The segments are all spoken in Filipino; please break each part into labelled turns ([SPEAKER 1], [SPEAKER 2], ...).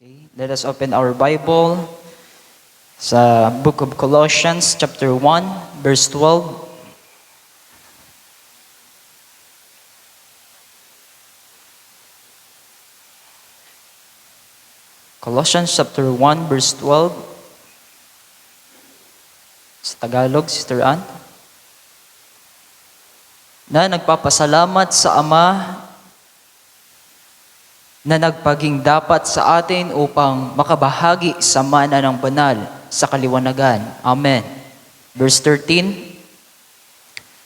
[SPEAKER 1] Okay, let us open our Bible sa book of Colossians chapter 1 verse 12. Colossians chapter 1 verse 12. Sa Tagalog, Sister Ann. Na nagpapasalamat sa Ama na nagpaging dapat sa atin upang makabahagi sa mana ng banal sa kaliwanagan. Amen. Verse 13,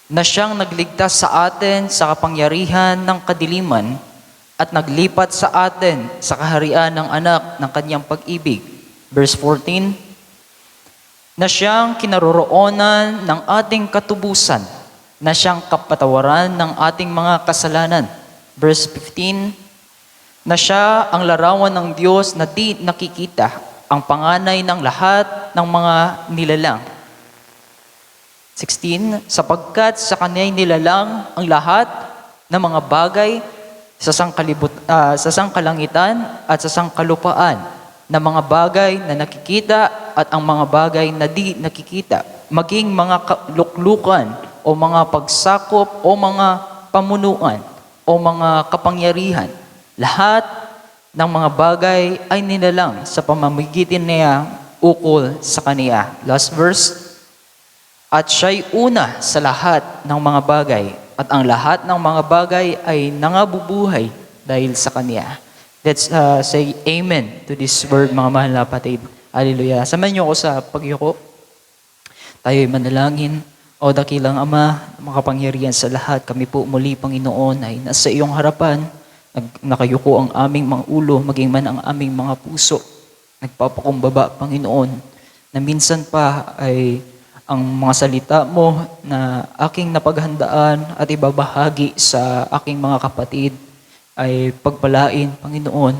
[SPEAKER 1] na siyang nagligtas sa atin sa kapangyarihan ng kadiliman at naglipat sa atin sa kaharian ng anak ng kanyang pag-ibig. Verse 14, na siyang kinaroroonan ng ating katubusan, na siyang kapatawaran ng ating mga kasalanan. Verse 15, na siya ang larawan ng Diyos na di nakikita, ang panganay ng lahat ng mga nilalang. 16, sapagkat sa Kanya'y nilalang ang lahat ng mga bagay sa sangkalangitan at sa sangkalupaan, na mga bagay na nakikita at ang mga bagay na di nakikita, maging mga luklukan o mga pagsakop o mga pamunuan o mga kapangyarihan. Lahat ng mga bagay ay nilalang sa pamamagitan niya ukol sa Kaniya. Last verse. At siya'y una sa lahat ng mga bagay, at ang lahat ng mga bagay ay nangabubuhay dahil sa Kaniya. Let's say amen to this word, mga mahal na kapatid. Hallelujah. Samahan niyo ako sa pagyuko. Tayo'y manalangin. O dakilang Ama, makapangyarihan sa lahat, kami po muli, Panginoon, ay nasa iyong harapan. Nakayuko ang aming mga ulo, maging man ang aming mga puso. Nagpapakumbaba, Panginoon, na minsan pa ay ang mga salita mo na aking napaghandaan at ibabahagi sa aking mga kapatid ay pagpalain, Panginoon.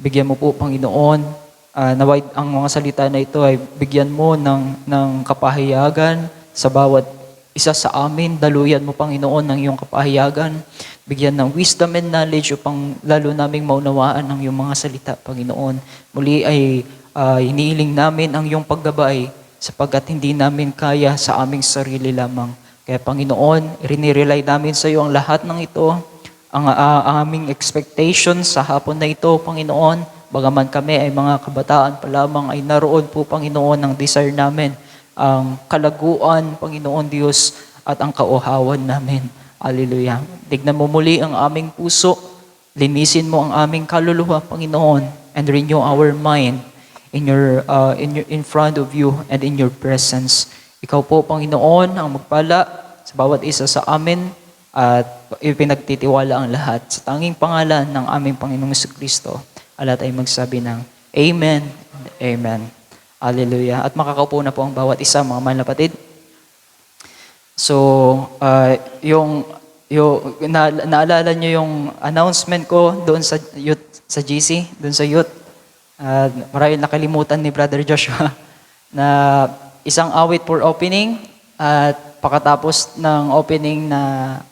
[SPEAKER 1] Bigyan mo po, Panginoon, naway ang mga salita na ito ay bigyan mo ng kapahayagan sa bawat isa sa amin. Daluyan mo, Panginoon, ng iyong kapahayagan. Bigyan ng wisdom and knowledge upang lalo naming maunawaan ang iyong mga salita, Panginoon. Muli ay hinihiling namin ang iyong paggabay sapagkat hindi namin kaya sa aming sarili lamang. Kaya, Panginoon, rinirely namin sa iyo ang lahat ng ito, ang aming expectations sa hapon na ito, Panginoon. Bagaman kami ay mga kabataan pa lamang, ay naroon po, Panginoon, ang desire namin, ang kalaguan, Panginoon Diyos, at ang kauhawan namin. Hallelujah. Tignan mo muli ang aming puso. Linisin mo ang aming kaluluwa, Panginoon, and renew our mind in front of you and in your presence. Ikaw po, Panginoon, ang magpala sa bawat isa sa amin at ipinagtitiwala ang lahat sa tanging pangalan ng aming Panginoong Jesucristo. At ay magsabi ng Amen and Amen. Hallelujah. At makakaupo na po ang bawat isa, mga mahal na kapatid. So, naalala niyo yung announcement ko doon sa youth, sa GC, doon sa youth. Marahil nakalimutan ni Brother Joshua na isang awit for opening at pagkatapos ng opening na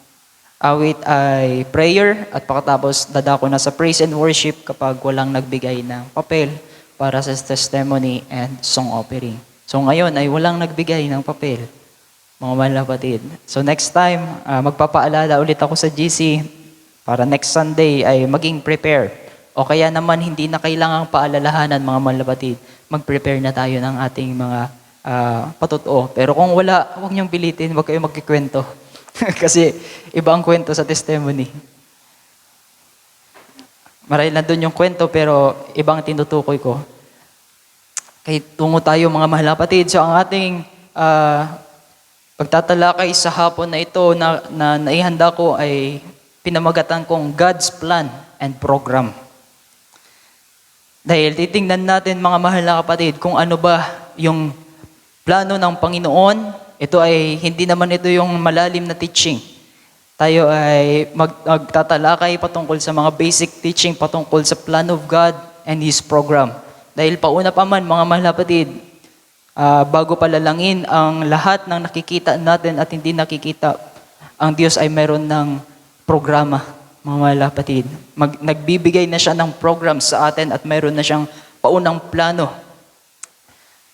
[SPEAKER 1] awit ay prayer at pagkatapos dadako na sa praise and worship kapag walang nagbigay ng papel para sa testimony and song offering. So ngayon ay walang nagbigay ng papel, mga mahal na kapatid. So next time, magpapaalala ulit ako sa GC para next Sunday ay maging prepare. O kaya naman hindi na kailangang paalalahanan, mga mahal na kapatid. Mag-prepare na tayo ng ating mga patotoo. Pero kung wala, huwag niyong pilitin, huwag kayong magkikwento. Kasi iba ang kwento sa testimony. Marahil nandun yung kwento pero ibang tinutukoy ko. Kaya tungo tayo, mga mahal na kapatid. So ang ating pagtatalakay sa hapon na ito na naihanda ko ay pinamagatan kong God's Plan and Program. Dahil titingnan natin, mga mahal na kapatid, kung ano ba yung plano ng Panginoon. Ito ay hindi naman ito yung malalim na teaching. Tayo ay magtatalakay patungkol sa mga basic teaching patungkol sa plan of God and His program. Dahil pauna pa man, mga mahal na kapatid, bago palalangin ang lahat ng nakikita natin at hindi nakikita, ang Diyos ay meron ng programa. mga mahal na kapatid. Nagbibigay na siya ng program sa atin at mayroon na siyang paunang plano.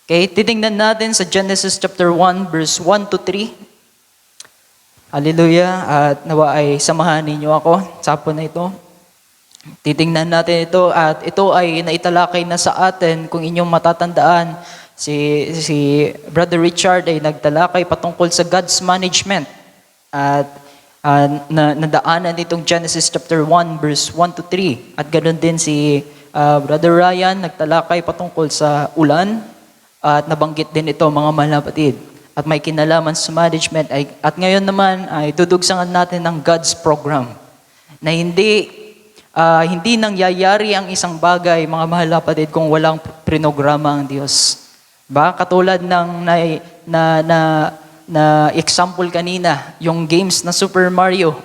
[SPEAKER 1] Okay, titingnan natin sa Genesis chapter 1, verse 1 to 3. Hallelujah. At nawa ay samahan ninyo ako sa hapon na ito. Titingnan natin ito at ito ay naitalakay na sa atin. Kung inyong matatandaan, si Brother Richard ay nagtalakay patungkol sa God's management. At nadaanan itong Genesis chapter 1, verse 1 to 3. At ganoon din si Brother Ryan nagtalakay patungkol sa ulan. At nabanggit din ito mga mahal na kapatid. At may kinalaman sa management. At ngayon naman ay dudugsangan natin ng God's program. Na hindi nangyayari ang isang bagay, mga mahal na kapatid, kung walang prinograma ang Diyos. Katulad ng na example kanina, yung games na Super Mario.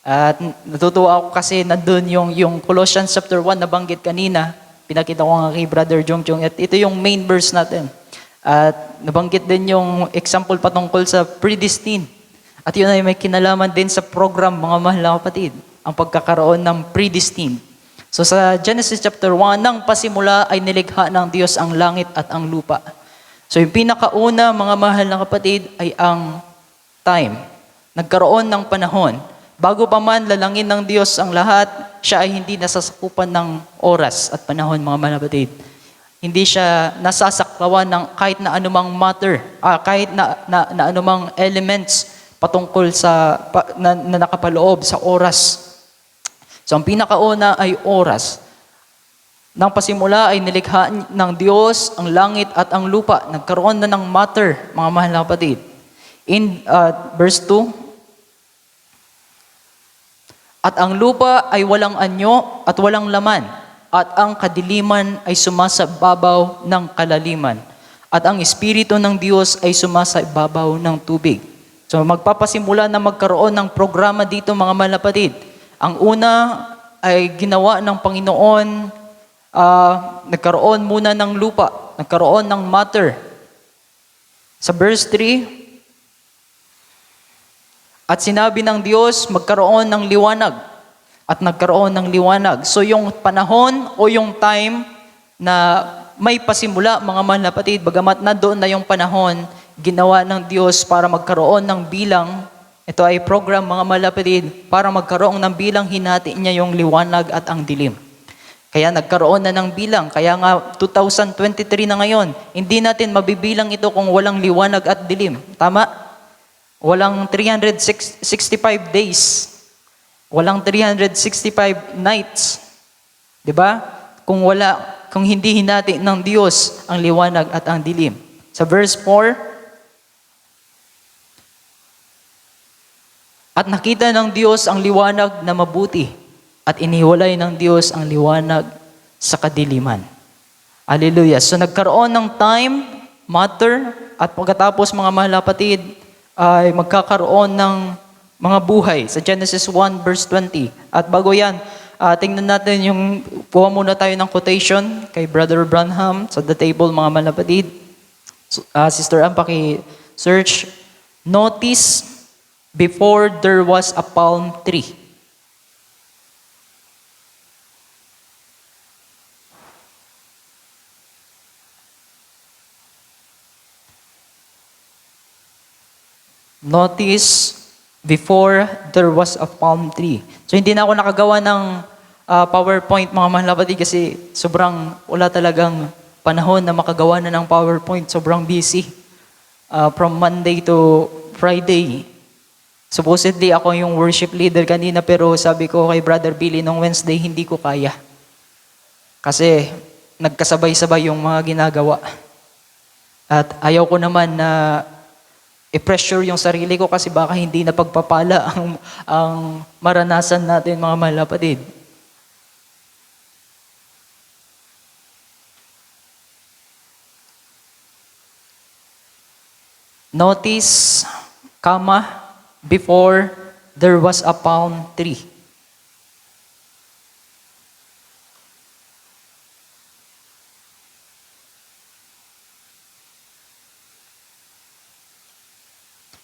[SPEAKER 1] At natutuwa ako kasi nandun yung Colossians chapter 1 na banggit kanina. Pinakita ko nga kay Brother Jongjong at ito yung main verse natin. At nabanggit din yung example patungkol sa predestined. At yun ay may kinalaman din sa program, mga mahal na kapatid, ang pagkakaroon ng predestined. So sa Genesis chapter 1, nang pasimula ay nilikha ng Diyos ang langit at ang lupa. So yung pinakauna, mga mahal na kapatid, ay ang time. Nagkaroon ng panahon. Bago pa man lalangin ng Diyos ang lahat, siya ay hindi nasasakupan ng oras at panahon, mga mahal na kapatid. Hindi siya nasasaklawan ng kahit na anumang matter, kahit na anumang elements patungkol sa na nakapaloob sa oras. So ang pinakauna ay oras. Nang pasimula ay nilikha ng Diyos ang langit at ang lupa. Nagkaroon na ng matter, mga mahal na kapatid. In verse 2, at ang lupa ay walang anyo at walang laman, at ang kadiliman ay sumasababaw ng kalaliman, at ang Espiritu ng Diyos ay sumasababaw ng tubig. So magpapasimula na magkaroon ng programa dito, mga mahal na kapatid. Ang una ay ginawa ng Panginoon, nagkaroon muna ng lupa, nagkaroon ng matter. Sa verse 3, at sinabi ng Diyos, magkaroon ng liwanag. At nagkaroon ng liwanag. So yung panahon o yung time na may pasimula, mga mahal na kapatid, bagamat na doon na yung panahon, ginawa ng Diyos para magkaroon ng bilang. Ito ay program, mga mahal na kapatid, para magkaroon ng bilang, hinati niya yung liwanag at ang dilim. Kaya nagkaroon na ng bilang. Kaya nga 2023 na ngayon, hindi natin mabibilang ito kung walang liwanag at dilim. Tama? Walang 365 days. Walang 365 nights. 'Di ba? Kung hindi hinati ng Diyos ang liwanag at ang dilim. Sa verse 4, at nakita ng Diyos ang liwanag na mabuti, at iniwalay ng Diyos ang liwanag sa kadiliman. Hallelujah. So nagkaroon ng time, matter, at pagkatapos, mga mahal na kapatid, ay magkakaroon ng mga buhay sa Genesis 1 verse 20. At bago yan, tingnan natin kuha muna tayo ng quotation kay Brother Branham sa The Table, mga mahal na kapatid. Sister Ann, paki-search, notice before there was a palm tree. Notice before there was a palm tree. So hindi na ako nakagawa ng PowerPoint, mga mahal na kapatid, kasi sobrang wala talagang panahon na makagawa na ng PowerPoint. Sobrang busy. From Monday to Friday. Supposedly ako yung worship leader kanina, pero sabi ko kay Brother Billy nung Wednesday, hindi ko kaya. Kasi nagkasabay-sabay yung mga ginagawa. At ayaw ko naman na i-pressure yung sarili ko kasi baka hindi na pagpapala ang maranasan natin, mga mahal na kapatid. Notice, before there was a palm tree.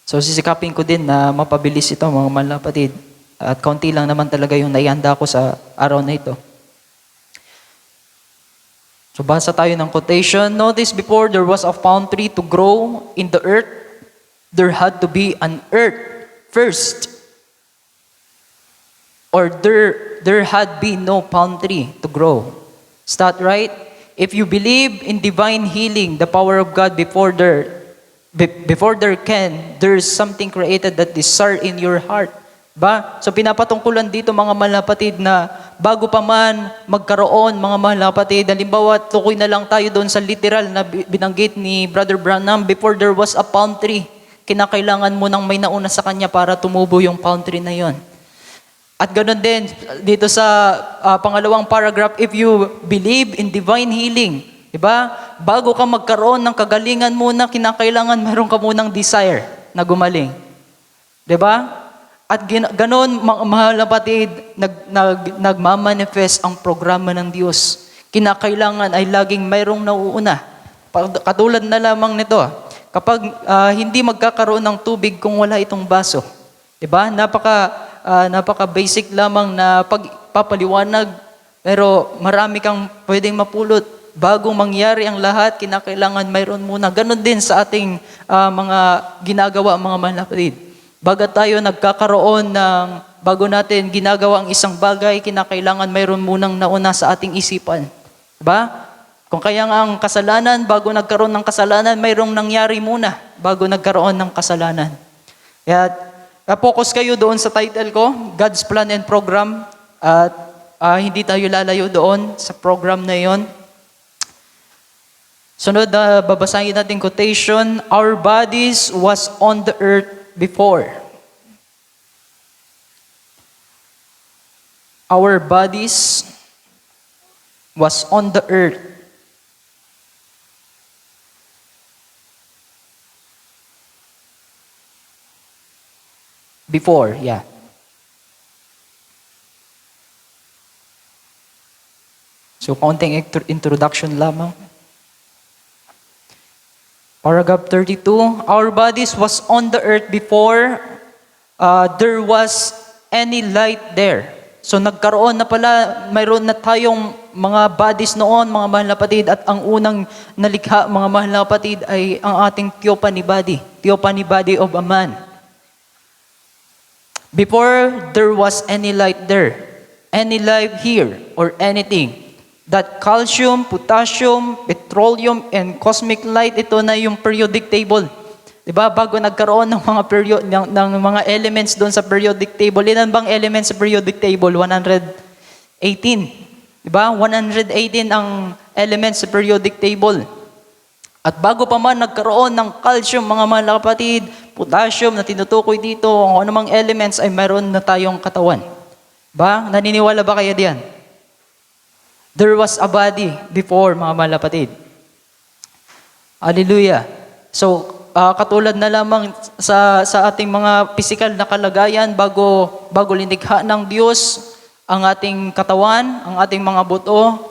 [SPEAKER 1] So sisikapin ko din na mapabilis ito, mga mahal na kapatid. At kaunti lang naman talaga yung naihanda ko sa araw na ito. So basa tayo ng quotation. Notice, before there was a palm tree to grow in the earth, there had to be an earth first. Or there had been no palm tree to grow. Is that right? If you believe in divine healing, the power of God before there there's something created that desire in your heart. Ba? So pinapatungkulan dito mga mahal na kapatid na bago pa man magkaroon mga mahal na kapatid, halimbawa tukoy na lang tayo doon sa literal na binanggit ni Brother Branham, before there was a palm tree, kinakailangan mo nang may nauna sa kanya para tumubo yung palm tree na yon. At ganoon din dito sa pangalawang paragraph, if you believe in divine healing, diba? Bago ka magkaroon ng kagalingan muna, kinakailangan meron ka munang desire na gumaling. Diba? At ganoon, mahal na kapatid, nagmamanifest ang programa ng Diyos. Kinakailangan ay laging mayroong nauuna. Katulad na lamang nito, kapag hindi magkakaroon ng tubig kung wala itong baso. Diba? Napaka basic lamang na pagpapaliwanag, pero marami kang pwedeng mapulot. Bago mangyari ang lahat, kinakailangan mayroon muna. Ganon din sa ating mga ginagawa, mga mahal na kapatid. Bago tayo nagkakaroon bago natin ginagawa ang isang bagay, kinakailangan mayroon munang nauna sa ating isipan. Diba? Kung kaya nga ang kasalanan, bago nagkaroon ng kasalanan, mayroong nangyari muna bago nagkaroon ng kasalanan. Kaya focus kayo doon sa title ko, God's Plan and Program. At hindi tayo lalayo doon sa program na yon. Sunod, babasahin natin quotation, our bodies was on the earth before. Our bodies was on the earth before, yeah. So, kaunting introduction lamang. Paragraph 32, our bodies was on the earth before there was any light there. So nagkaroon na pala, mayroon na tayong mga bodies noon, mga mahal na kapatid, at ang unang nalikha, mga mahal na kapatid, ay ang ating theophany body of a man. Before there was any light there, any life here, or anything, that calcium, potassium, petroleum, and cosmic light, ito na yung periodic table. Diba? Bago nagkaroon ng mga ng mga elements doon sa periodic table. Ilan bang elements sa periodic table? 118. Diba? 118 ang elements sa periodic table. At bago pa man nagkaroon ng calcium, mga mahal na kapatid, potassium na tinutukoy dito, kung anumang elements ay mayroon na tayong katawan. Ba? Naniniwala ba kayo diyan? There was a body before, mga mahal na kapatid. Hallelujah. So, katulad na lamang sa ating mga physical na kalagayan, bago linikha ng Diyos ang ating katawan, ang ating mga buto,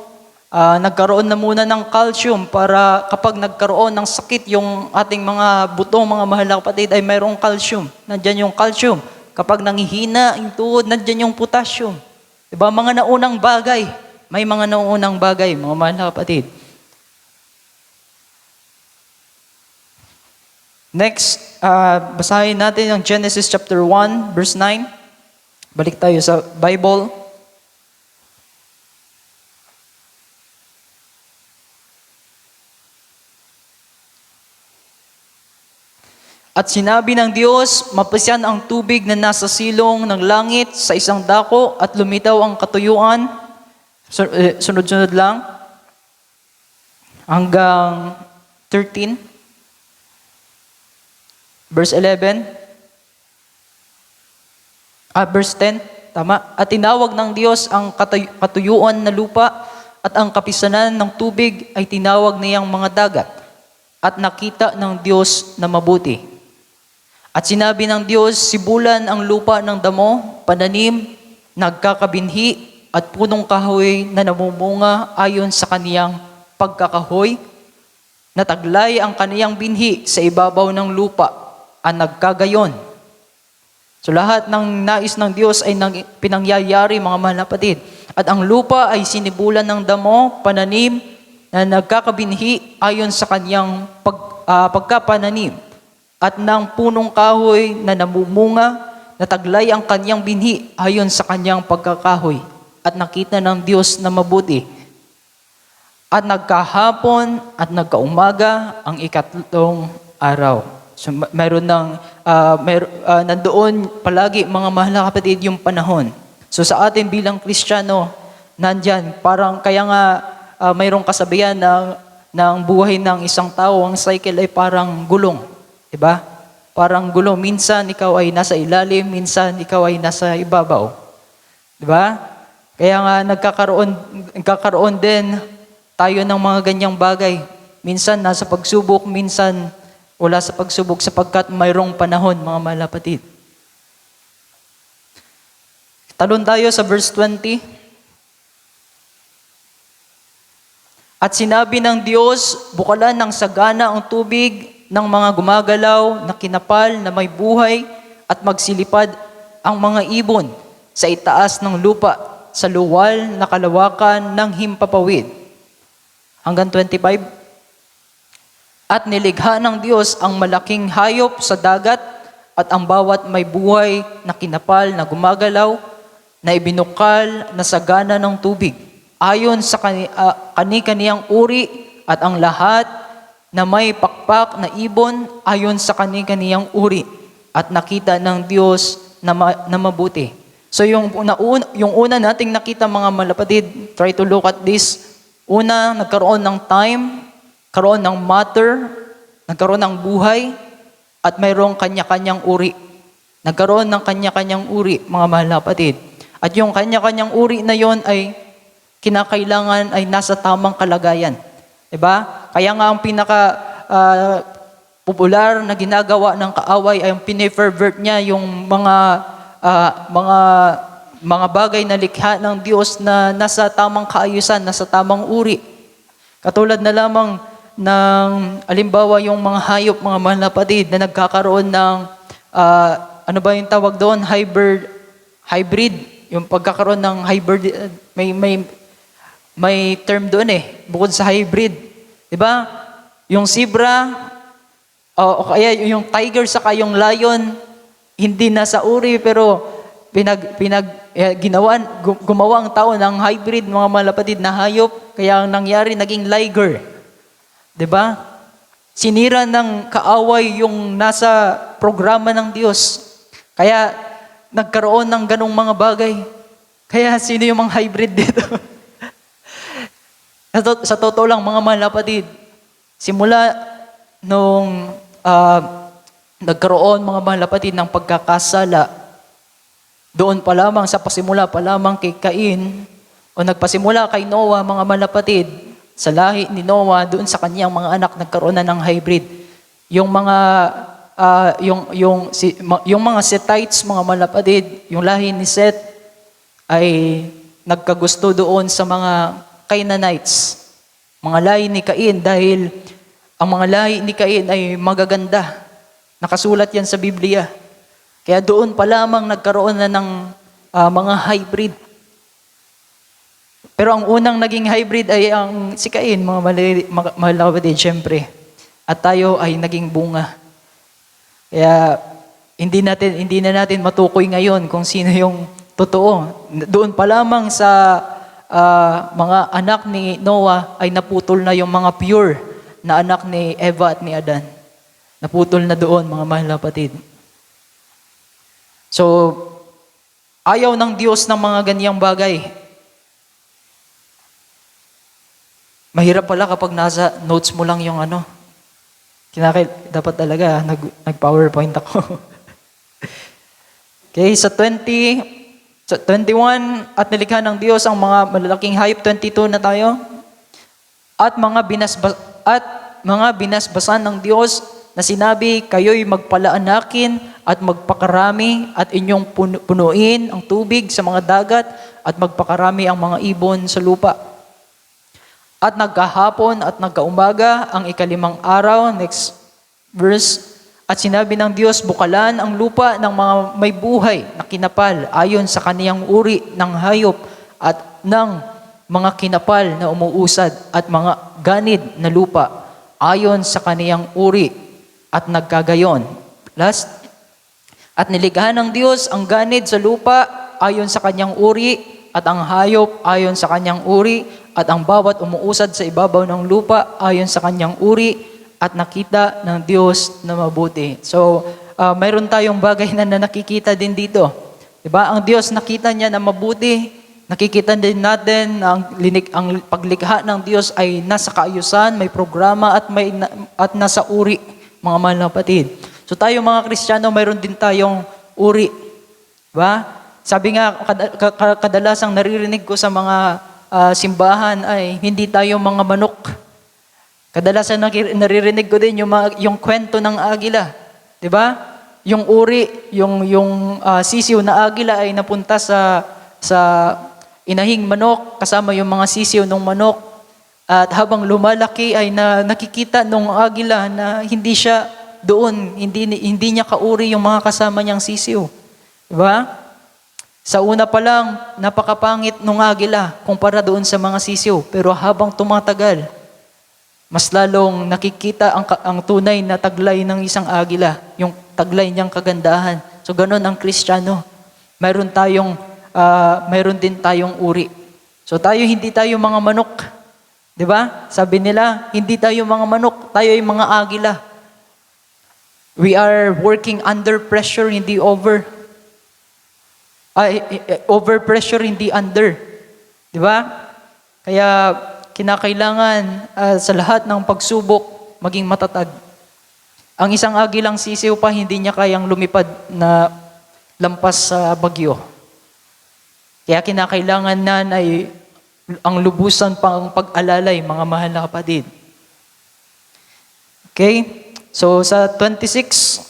[SPEAKER 1] nagkaroon na muna ng calcium para kapag nagkaroon ng sakit yung ating mga buto, mga mahal na kapatid, ay mayroong calcium. Nandyan yung calcium. Kapag nangihina yung tuhod, nandyan yung potassium. Diba? Mga naunang bagay. May mga naunang bagay, mga mahal na kapatid. Next, basahin natin ang Genesis chapter 1, verse 9. Balik tayo sa Bible. At sinabi ng Diyos, mapasyan ang tubig na nasa silong ng langit sa isang dako at lumitaw ang katuyuan. Sunod-sunod lang. Hanggang 13. Verse 11. Verse 10. Tama. At tinawag ng Diyos ang katuyuan na lupa at ang kapisanan ng tubig ay tinawag niyang mga dagat. At nakita ng Diyos na mabuti. At sinabi ng Diyos, sibulan ang lupa ng damo, pananim, nagkakabinhi, at punong kahoy na namumunga ayon sa kaniyang pagkakahoy, nataglay ang kaniyang binhi sa ibabaw ng lupa, ang nagkagayon. So lahat ng nais ng Diyos ay pinangyayari, mga mahal na kapatid. At ang lupa ay sinibulan ng damo, pananim, na nagkakabinhi ayon sa kanyang pagkapananim. At ng punong kahoy na namumunga, nataglay ang kanyang binhi ayon sa kanyang pagkakahoy. At nakita ng Diyos na mabuti. At nagkahapon at nagkaumaga ang ikatlong araw. So mayroon nandoon palagi, mga mahal na kapatid, yung panahon. So sa atin bilang Kristiyano, nandyan, parang kaya nga mayroong kasabihan ng buhay ng isang tao, ang cycle ay parang gulong. Diba? Parang gulong. Minsan ikaw ay nasa ilalim, minsan ikaw ay nasa ibabaw. Diba? Kaya nga nagkakaroon din tayo ng mga ganyang bagay. Minsan nasa pagsubok, minsan wala sa pagsubok sapagkat mayroong panahon, mga mahal na kapatid. Talon tayo sa verse 20. At sinabi ng Diyos, bukalan ng sagana ang tubig ng mga gumagalaw na kinapal na may buhay at magsilipad ang mga ibon sa itaas ng lupa, sa luwal na kalawakan ng himpapawid. Hanggang 25. At nilikha ng Diyos ang malaking hayop sa dagat at ang bawat may buhay na kinapal na gumagalaw na ibinukal na sagana ng tubig ayon sa kani-kaniyang uri at ang lahat na may pakpak na ibon ayon sa kani-kaniyang uri at nakita ng Diyos na mabuti. So yung una nating nakita, mga malapatid, try to look at this. Una, nagkaroon ng time, karoon ng matter, nagkaroon ng buhay, at mayroong kanya-kanyang uri. Nagkaroon ng kanya-kanyang uri, mga mahal na kapatid. At yung kanya-kanyang uri na yon ay kinakailangan ay nasa tamang kalagayan. Diba? Kaya nga ang popular na ginagawa ng kaaway ay ang pine-pervert niya yung mga bagay na likha ng Diyos na nasa tamang kaayusan, nasa tamang uri. Katulad na lamang ng alimbawa yung mga hayop, mga mahal na kapatid, na nagkakaroon ng ano ba yung tawag doon? Hybrid. Yung pagkakaroon ng hybrid, may term doon bukod sa hybrid. 'Di ba? Yung zebra, o kaya yung tiger saka yung lion, hindi na sa uri pero gumawa ang tao ng hybrid, mga malapatid na hayop, kaya ang nangyari naging liger. 'Di ba? Sinira ng kaaway yung nasa programa ng Diyos. Kaya nagkaroon ng ganong mga bagay. Kaya sino yung mga hybrid dito? Sa totoo lang, mga mahal na kapatid, simula nung nagkaroon, mga mahal na kapatid, ng pagkakasala, doon pa lamang, sa pasimula pa lamang kay Cain, o nagpasimula kay Noah, mga mahal na kapatid, sa lahi ni Noah, doon sa kanyang mga anak, nagkaroon na ng hybrid. Yung mga yung mga Sethites, mga mahal na kapatid, yung lahi ni Seth ay nagkagusto doon sa mga Canaanites, mga lahi ni Cain, dahil ang mga lahi ni Cain ay magaganda. Nakasulat yan sa Biblia. Kaya doon pa lamang nagkaroon na ng mga hybrid. Pero ang unang naging hybrid ay ang si Cain, mga mahal na kapatid, syempre. At tayo ay naging bunga. Kaya hindi na natin matukoy ngayon kung sino yung totoo. Doon pa lamang sa mga anak ni Noah ay naputol na yung mga pure na anak ni Eva at ni Adan. Naputol na doon, mga mahal na kapatid. So, ayaw ng Diyos ng mga ganyang bagay. Mahirap pala kapag nasa notes mo lang yung dapat talaga, nag-PowerPoint ako. Okay, sa 21, at nilikha ng Diyos ang mga malalaking hayop, 22 na tayo. At mga binasbasan ng Diyos na sinabi, kayo'y magpalaanakin at magpakarami at inyong punuin ang tubig sa mga dagat at magpakarami ang mga ibon sa lupa. At nagkahapon at nagkaumaga ang ikalimang araw, next verse, At sinabi ng Diyos, bukalan ang lupa ng mga may buhay na kinapal ayon sa kaniyang uri ng hayop at ng mga kinapal na umuusad at mga ganid na lupa ayon sa kaniyang uri at nagkagayon. Last, at nilikha ng Diyos ang ganid sa lupa ayon sa kanyang uri at ang hayop ayon sa kanyang uri at ang bawat umuusad sa ibabaw ng lupa ayon sa kanyang uri at nakita ng Diyos na mabuti. So, mayroon tayong bagay na nakikita din dito. Diba? Ang Diyos nakita niya na mabuti. Nakikita din natin na ang paglikha ng Diyos ay nasa kaayusan, may programa at nasa uri, mga mahal na kapatid. So tayo mga Kristiyano, mayroon din tayong uri. Diba? Sabi nga, kadalasang naririnig ko sa mga simbahan ay hindi tayo mga manok. Kadalasan naririnig ko din yung kwento ng agila. 'Di ba? Yung uri, yung sisiw na agila ay napunta sa inahing manok kasama yung mga sisiw ng manok. At habang lumalaki ay nakikita nung agila na hindi siya doon, hindi niya kauri yung mga kasama niyang sisiw. 'Di ba? Sa una pa lang, napakapangit nung agila kumpara doon sa mga sisiw. Pero habang tumatagal, mas lalong nakikita ang tunay na taglay ng isang agila, yung taglay niyang kagandahan. So ganun ang Kristiyano. Mayroon din tayong uri. So hindi tayo mga manok. 'Di ba? Sabi nila, hindi tayo mga manok, tayo ay mga agila. We are working under pressure, hindi over. Over pressure, hindi under. 'Di ba? Kaya kinakailangan sa lahat ng pagsubok, maging matatag. Ang isang agilang sisiw pa, hindi niya kayang lumipad na lampas sa bagyo. Kaya kinakailangan na ay ang lubusan pang pag-alalay, mga mahal na kapatid. Okay? So sa 26,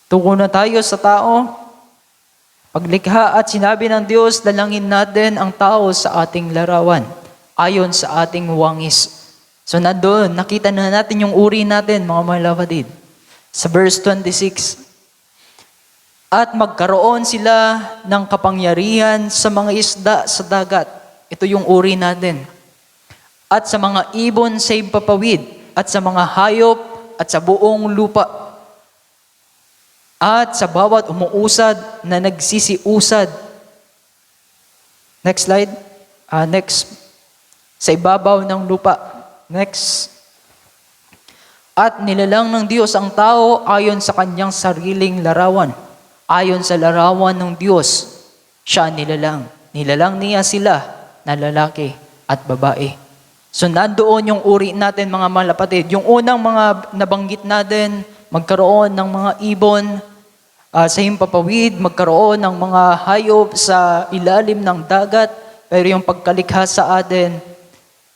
[SPEAKER 1] tungo na tayo sa tao. Paglikha at sinabi ng Diyos, dalangin natin ang tao sa ating larawan, ayon sa ating wangis. So nandoon, nakita na natin yung uri natin, mga mahal na kapatid. Sa verse 26, at magkaroon sila ng kapangyarihan sa mga isda sa dagat. Ito yung uri natin. At sa mga ibon sa impapawid, at sa mga hayop, at sa buong lupa. At sa bawat umuusad na nagsisiusad. Next slide. Next. Sa ibabaw ng lupa. Next. At nilalang ng Diyos ang tao ayon sa kanyang sariling larawan. Ayon sa larawan ng Diyos, siya nilalang. Nilalang niya sila na lalaki at babae. So nandoon yung uri natin, mga malapatid. Yung unang mga nabanggit natin, magkaroon ng mga ibon, sa himpapawid, magkaroon ng mga hayop sa ilalim ng dagat, pero yung pagkalikha sa atin,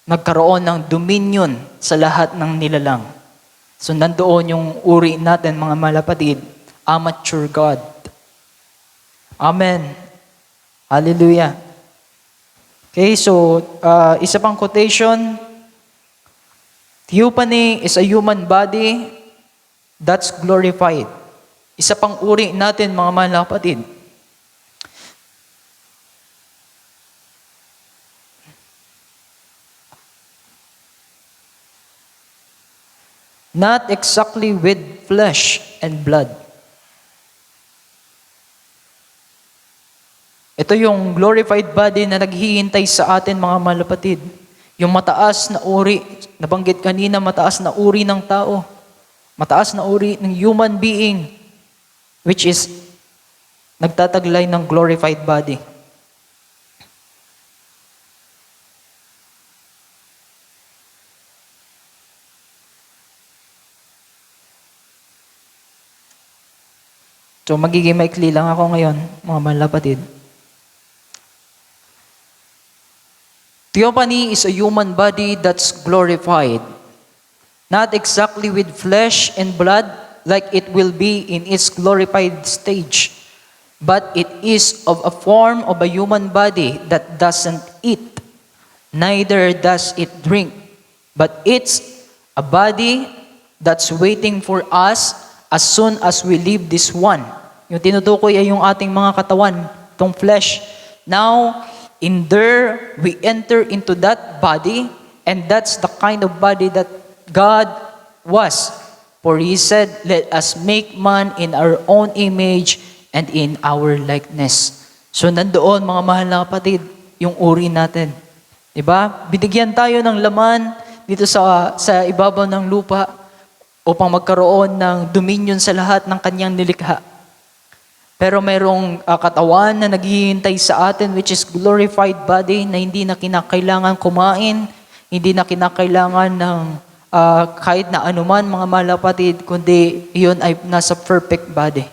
[SPEAKER 1] nagkaroon ng dominion sa lahat ng nilalang. So nandoon yung uri natin, mga malapatid, amateur God. Amen. Hallelujah. Okay, so isa pang quotation, theophany is a human body that's glorified. Isa pang uri natin, mga mahal na kapatid. Not exactly with flesh and blood. Ito yung glorified body na naghihintay sa atin, mga mahal na kapatid. Yung mataas na uri, nabanggit kanina, mataas na uri ng tao. Mataas na uri ng human being, which is nagtataglay ng glorified body. So magiging maikli lang ako ngayon, mga mahal na kapatid. Theophany is a human body that's glorified. Not exactly with flesh and blood, like it will be in its glorified stage, but it is of a form of a human body that doesn't eat, neither does it drink, but it's a body that's waiting for us as soon as we leave this one. Yung tinutukoy ay yung ating mga katawan, tong flesh. Now, in there, we enter into that body, and that's the kind of body that God was. For He said, let us make man in our own image and in our likeness. So nandoon, mga mahal na kapatid, yung uri natin. Diba? Binigyan tayo ng laman dito sa ibabaw ng lupa upang magkaroon ng dominion sa lahat ng kanyang nilikha. Pero mayroong katawan na naghihintay sa atin, which is glorified body, na hindi na kinakailangan kumain, hindi na kinakailangan ng kahit na anuman, mga malapatid, kundi iyon ay nasa perfect body.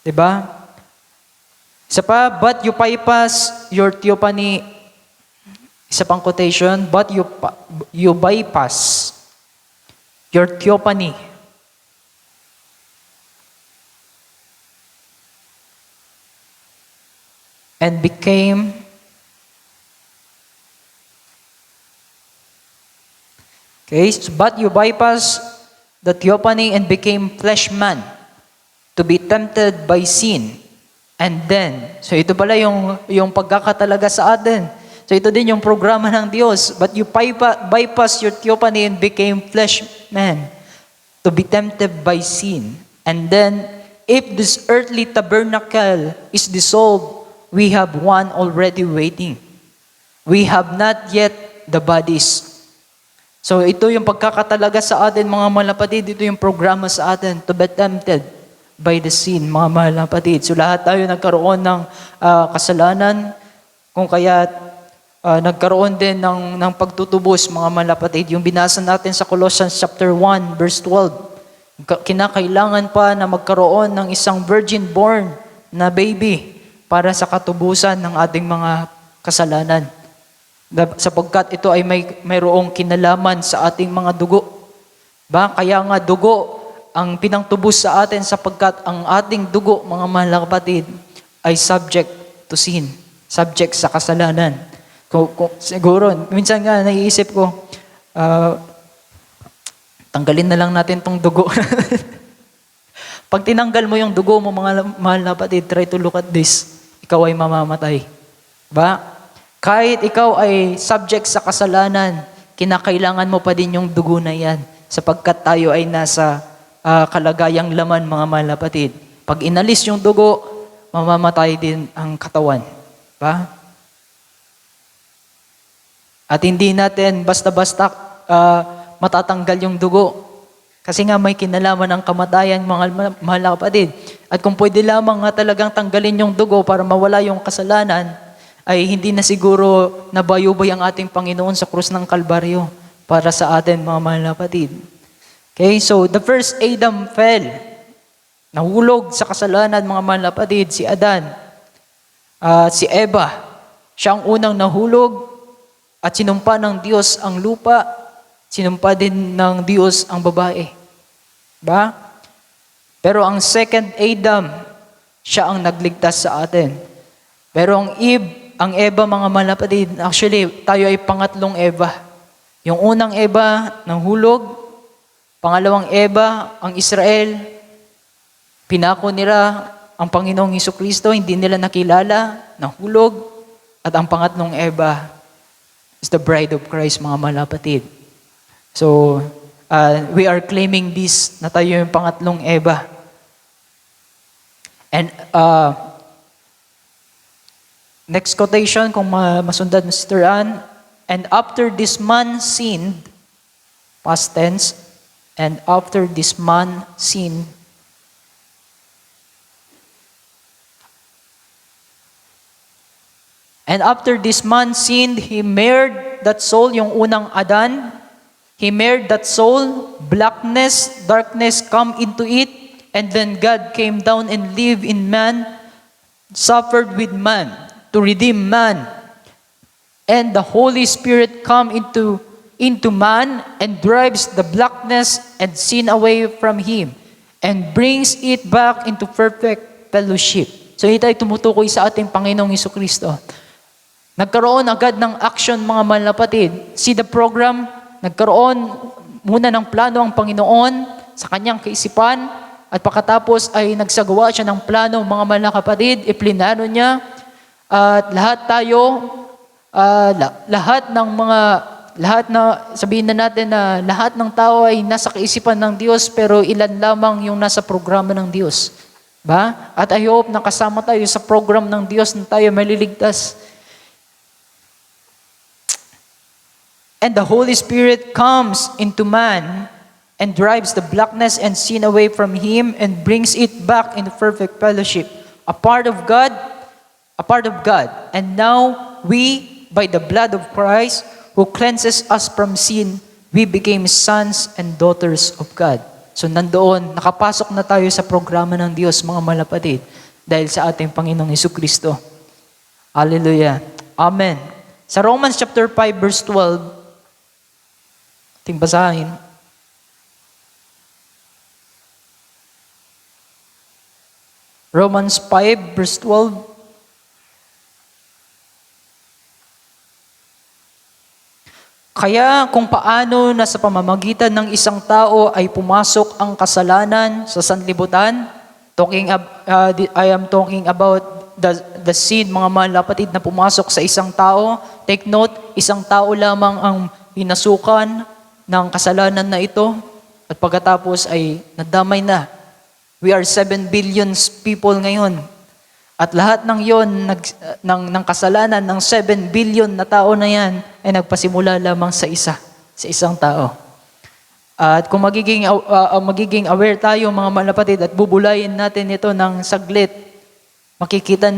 [SPEAKER 1] Diba? Isa pa, but you bypass your theophany. Isa pang quotation, but you bypass your theophany. And became but you bypass the theophany and became flesh man to be tempted by sin. And then, so ito pala yung pagkakatalaga sa atin. So ito din yung programa ng Diyos. But you bypass your theophany and became flesh man to be tempted by sin. And then, if this earthly tabernacle is dissolved, we have one already waiting. We have not yet the bodies. So ito yung pagkakatalaga sa atin, mga malapatid. Ito yung programa sa atin to be tempted by the sin, mga malapatid. So lahat tayo nagkaroon ng kasalanan, kung kaya nagkaroon din ng pagtutubos, mga malapatid. Yung binasa natin sa Colossians chapter 1, verse 12. Kinakailangan pa na magkaroon ng isang virgin born na baby para sa katubusan ng ating mga kasalanan. Sapagkat ito ay mayroong kinalaman sa ating mga dugo. Kaya nga dugo ang pinangtubos sa atin sapagkat ang ating dugo, mga mahal na kapatid, ay subject to sin, subject sa kasalanan. Siguro, minsan nga naiisip ko, tanggalin na lang natin tong dugo. Pag tinanggal mo yung dugo mo, mga mahal na kapatid, try to look at this. Ikaw ay mamamatay. Kahit ikaw ay subject sa kasalanan, kinakailangan mo pa din yung dugo na yan sapagkat tayo ay nasa kalagayang laman, mga mahal na kapatid. Pag inalis yung dugo, mamamatay din ang katawan. At hindi natin basta-basta matatanggal yung dugo. Kasi nga may kinalaman ang kamatayan, mga mahal na kapatid. At kung pwede lamang nga talagang tanggalin yung dugo para mawala yung kasalanan, ay hindi na siguro nabayubay ang ating Panginoon sa krus ng Kalbaryo para sa atin, mga mahal na kapatid. Okay, so the first Adam fell. Nahulog sa kasalanan, mga mahal na kapatid, si Adan. Si Eva, siya ang unang nahulog at sinumpa ng Diyos ang lupa, sinumpa din ng Diyos ang babae. Pero ang second Adam, siya ang nagligtas sa atin. Pero ang Eva, mga mahal na kapatid, actually, tayo ay pangatlong Eva. Yung unang Eva, nahulog. Pangalawang Eva, ang Israel. Pinako nila ang Panginoong Hesukristo, hindi nila nakilala, nahulog. At ang pangatlong Eva is the bride of Christ, mga mahal na kapatid. So, we are claiming this, na tayo yung pangatlong Eva. And, next quotation, kung masundan mo, Sister Ann. And after this man sinned, past tense, and after this man sinned, and after this man sinned, he marred that soul, yung unang Adan, he marred that soul, blackness, darkness come into it, and then God came down and lived in man, suffered with man, to redeem man. And the Holy Spirit come into man and drives the blackness and sin away from him and brings it back into perfect fellowship. So ito ay tumutukoy sa ating Panginoong Hesukristo. Nagkaroon agad ng action, mga mahal na kapatid. See the program? Nagkaroon muna ng plano ang Panginoon sa kanyang kaisipan at pagkatapos ay nagsagawa siya ng plano, mga mahal na kapatid, iplinano niya at lahat tayo, lahat na sabihin na natin na lahat ng tao ay nasa kaisipan ng Diyos pero ilan lamang yung nasa programa ng Diyos. Ba? At I hope nakasama tayo sa program ng Diyos na tayo maliligtas. And the Holy Spirit comes into man and drives the blackness and sin away from him and brings it back into perfect fellowship. A part of God. And now we, by the blood of Christ, who cleanses us from sin, we became sons and daughters of God. So nandoon, nakapasok na tayo sa programa ng Diyos, mga malapatid, dahil sa ating Panginoong Jesucristo. Hallelujah. Amen. Sa Romans chapter 5 verse 12, ating basahin. Romans 5 verse 12. Kaya kung paano na sa pamamagitan ng isang tao ay pumasok ang kasalanan sa sanlibutan, I am talking about the sin, mga mahal na kapatid, na pumasok sa isang tao. Take note, isang tao lamang ang hinasukan ng kasalanan na ito at pagkatapos ay nadamay na. We are 7 billion people ngayon. At lahat ng yon ng kasalanan ng 7 billion na tao na yan ay nagpasimula lamang sa isang tao. At kung magiging aware tayo, mga malapatid, at bubulayin natin ito ng saglit, makikita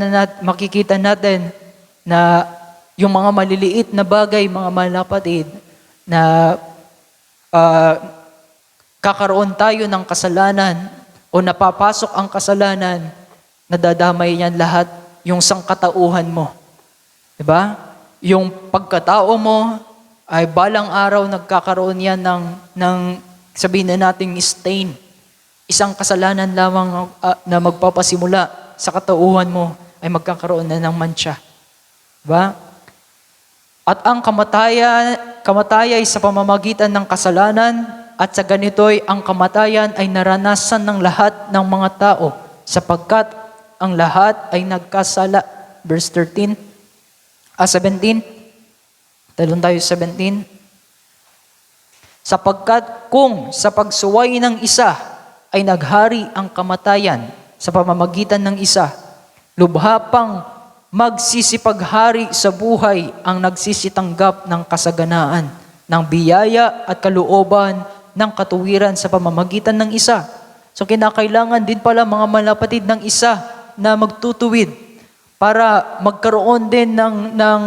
[SPEAKER 1] natin na yung mga maliliit na bagay, mga malapatid, na kakaroon tayo ng kasalanan o napapasok ang kasalanan, nadadamay yan lahat yung sangkatauhan mo. Diba? Yung pagkatao mo ay balang araw nagkakaroon yan ng sabihin na nating stain. Isang kasalanan lamang na magpapasimula sa katauhan mo ay magkakaroon na ng mancha. Diba? At ang kamatay sa pamamagitan ng kasalanan, at sa ganito'y ang kamatayan ay naranasan ng lahat ng mga tao sapagkat ang lahat ay nagkasala. Verse 17. Talon tayo 17. Sapagkat kung sa pagsuway ng isa ay naghari ang kamatayan sa pamamagitan ng isa, lubha pang magsisipaghari sa buhay ang nagsisitanggap ng kasaganaan, ng biyaya at kalooban ng katuwiran sa pamamagitan ng isa. So kinakailangan din pala, mga malapatid, ng isa na magtutuwid para magkaroon din ng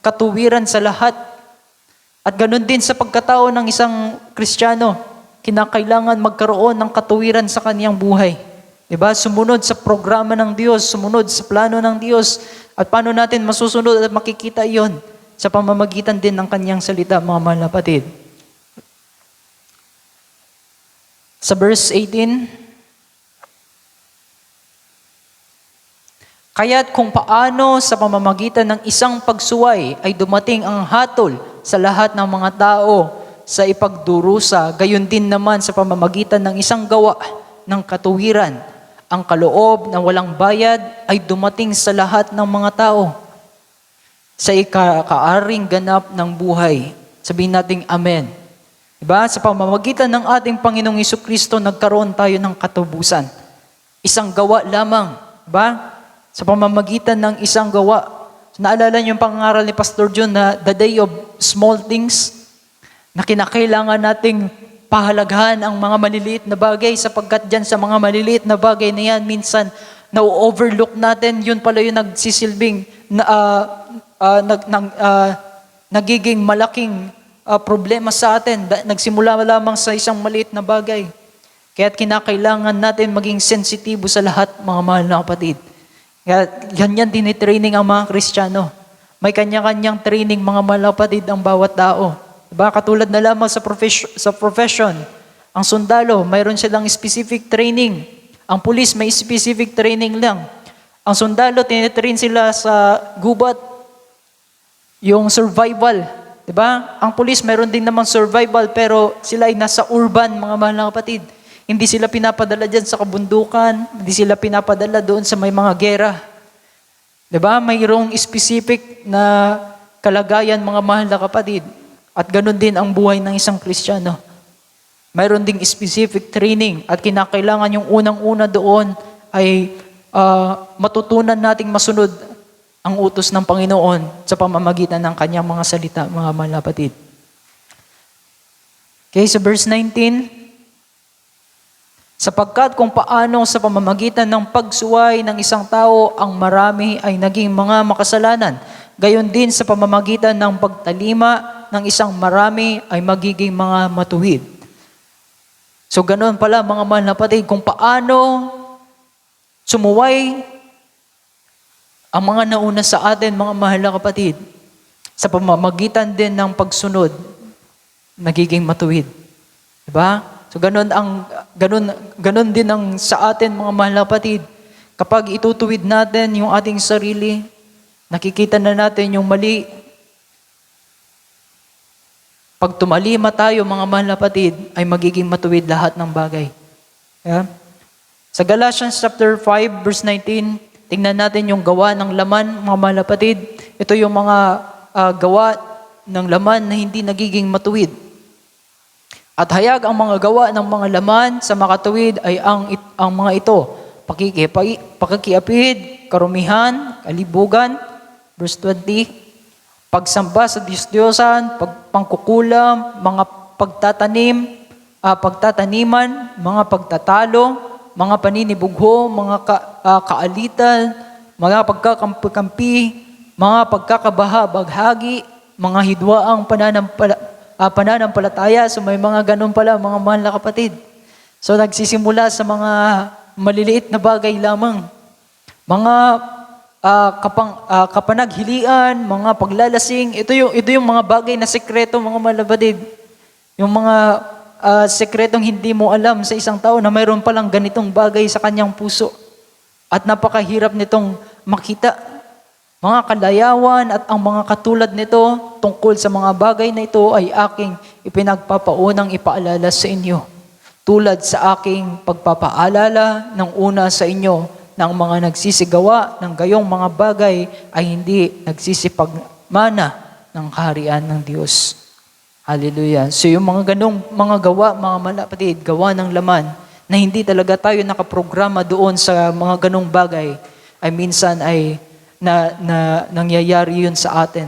[SPEAKER 1] katuwiran sa lahat. At ganun din sa pagkatao ng isang Kristiyano, kinakailangan magkaroon ng katuwiran sa kaniyang buhay. Diba? Sumunod sa programa ng Diyos, sumunod sa plano ng Diyos. At paano natin masusunod at makikita iyon? Sa pamamagitan din ng kaniyang salita, mga mahal na kapatid. Sa verse 18, kaya't kung paano sa pamamagitan ng isang pagsuway ay dumating ang hatol sa lahat ng mga tao sa ipagdurusa, gayon din naman sa pamamagitan ng isang gawa ng katuwiran, ang kaloob na walang bayad ay dumating sa lahat ng mga tao sa ikakaaring ganap ng buhay. Sabihin natin Amen. Diba? Sa pamamagitan ng ating Panginoong Jesucristo, nagkaroon tayo ng katubusan. Isang gawa lamang. Diba? Sa pamamagitan ng isang gawa. Naalala niyo yung pangaral ni Pastor John na the day of small things, na kinakailangan nating pahalagahan ang mga maliliit na bagay sapagkat dyan sa mga maliliit na bagay na yan, minsan na-overlook natin, yun pala yung nagsisilbing nagiging malaking problema sa atin. Nagsimula lamang sa isang maliit na bagay. Kaya't kinakailangan natin maging sensitibo sa lahat, mga mahal na kapatid. Kaya ganyan din ang mga Kristiyano. May kanya-kanyang training, mga mahal na kapatid, ang bawat tao. Diba? Katulad na lamang sa profession. Ang sundalo, mayroon silang specific training. Ang pulis, may specific training lang. Ang sundalo, tinitrain sila sa gubat, yung survival. 'Di ba? Ang pulis meron din namang survival pero sila ay nasa urban, mga mahal na kapatid. Hindi sila pinapadala diyan sa kabundukan, hindi sila pinapadala doon sa may mga gera. 'Di ba? Mayroong specific na kalagayan, mga mahal na kapatid. At ganun din ang buhay ng isang Kristiyano. Mayroon ding specific training at kinakailangan yung unang-una doon ay matutunan nating masunod ang utos ng Panginoon sa pamamagitan ng kanyang mga salita, mga mahal na kapatid. Okay, so verse 19, sapagkat kung paano sa pamamagitan ng pagsuway ng isang tao ang marami ay naging mga makasalanan, gayon din sa pamamagitan ng pagtalima ng isang marami ay magiging mga matuwid. So ganoon pala, mga mahal na kapatid, kung paano sumuway ang mga nauna sa atin, mga mahal na kapatid, sa pamamagitan din ng pagsunod, nagiging matuwid. Diba? So ganun din ang sa atin, mga mahal na kapatid. Kapag itutuwid natin yung ating sarili, nakikita na natin yung mali. Pag tumalima tayo, mga mahal na kapatid, ay magiging matuwid lahat ng bagay. Yeah? Sa Galatians chapter 5, verse 19, tingnan natin yung gawa ng laman, mga mahal na kapatid. Ito yung mga gawa ng laman na hindi nagiging matuwid. At hayag ang mga gawa ng mga laman sa makatuwid ay ang mga ito: pagkikiapid, karumihan, kalibugan, verse 20, pagsamba sa Diyos-Diyosan, pangkukulam, mga pagtataniman, mga pagtatalo, mga paninibugho, mga kaalitan, mga pagkakampi, mga pagkakabaha-baghagi, mga hidwaang pananampalataya. So may mga ganun pala, mga mahal na kapatid. So nagsisimula sa mga maliliit na bagay lamang. Mga kapanaghilian, mga paglalasing, ito yung mga bagay na sekreto, mga mahal na kapatid. Yung mga sekretong hindi mo alam sa isang tao na mayroon palang ganitong bagay sa kanyang puso. At napakahirap nitong makita. Mga kalayawan at ang mga katulad nito tungkol sa mga bagay na ito ay aking ipinagpapaunang ipaalala sa inyo. Tulad sa aking pagpapaalala ng una sa inyo na ang mga nagsisigawa ng gayong mga bagay ay hindi nagsisipagmana ng kaharian ng Diyos. Hallelujah. So yung mga ganong mga gawa, mga malapatid, gawa ng laman, na hindi talaga tayo nakaprograma doon sa mga ganong bagay, ay minsan ay nangyayari yun sa atin